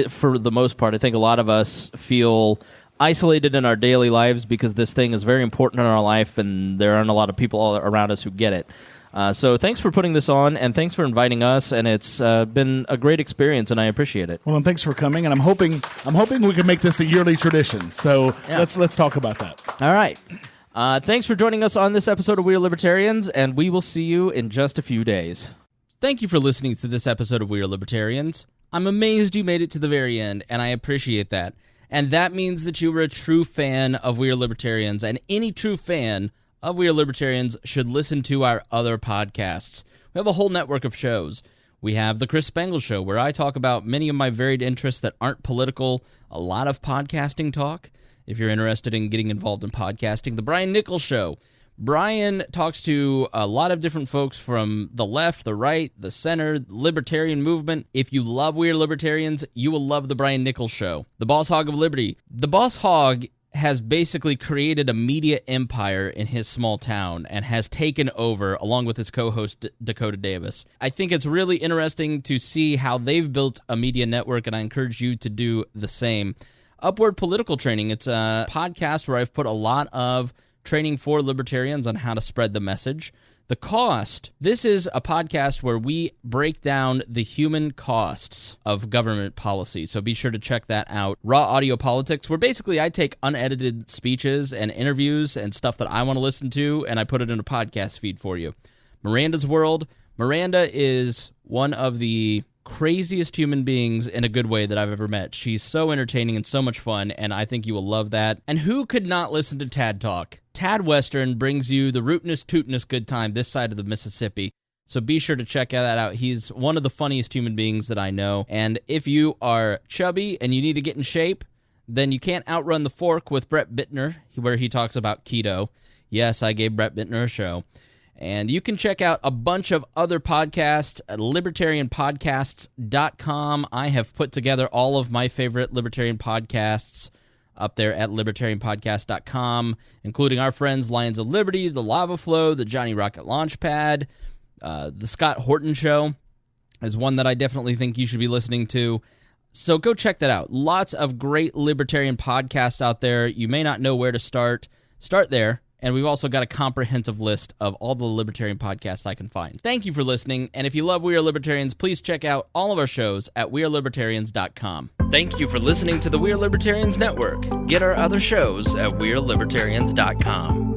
For the most part, I think a lot of us feel isolated in our daily lives because this thing is very important in our life, and there aren't a lot of people all around us who get it. So thanks for putting this on, and thanks for inviting us. And it's been a great experience, and I appreciate it. Well, and thanks for coming. And I'm hoping we can make this a yearly tradition. So let's talk about that. All right. Thanks for joining us on this episode of We Are Libertarians, and we will see you in just a few days. Thank you for listening to this episode of We Are Libertarians. I'm amazed you made it to the very end, and I appreciate that. And that means that you were a true fan of We Are Libertarians, and any true fan of We Are Libertarians should listen to our other podcasts. We have a whole network of shows. We have the Chris Spangle Show, where I talk about many of my varied interests that aren't political, a lot of podcasting talk. If you're interested in getting involved in podcasting, the Brian Nichols Show. Brian talks to a lot of different folks from the left, the right, the center, the libertarian movement. If you love We Are Libertarians, you will love the Brian Nichols Show. The Boss Hog of Liberty. The Boss Hog has basically created a media empire in his small town and has taken over along with his co-host Dakota Davis. I think it's really interesting to see how they've built a media network, and I encourage you to do the same. Upward Political Training. It's a podcast where I've put a lot of training for libertarians on how to spread the message. The Cost. This is a podcast where we break down the human costs of government policy, so be sure to check that out. Raw Audio Politics, where basically I take unedited speeches and interviews and stuff that I want to listen to, and I put it in a podcast feed for you. Miranda's World. Miranda is one of the craziest human beings in a good way that I've ever met. She's so entertaining and so much fun, and I think you will love that. And who could not listen to Tad Talk? Tad Western brings you the rootinest, tootinest good time this side of the Mississippi. So be sure to check that out. He's one of the funniest human beings that I know. And if you are chubby and you need to get in shape, then you can't outrun the fork with Brett Bittner, where he talks about keto. Yes, I gave Brett Bittner a show. And you can check out a bunch of other podcasts at libertarianpodcasts.com. I have put together all of my favorite libertarian podcasts up there at libertarianpodcast.com, including our friends Lions of Liberty, The Lava Flow, the Johnny Rocket Launchpad, the Scott Horton Show is one that I definitely think you should be listening to. So go check that out. Lots of great libertarian podcasts out there. You may not know where to start. Start there. And we've also got a comprehensive list of all the libertarian podcasts I can find. Thank you for listening, and if you love We Are Libertarians, please check out all of our shows at wearelibertarians.com. Thank you for listening to the We Are Libertarians Network. Get our other shows at wearelibertarians.com.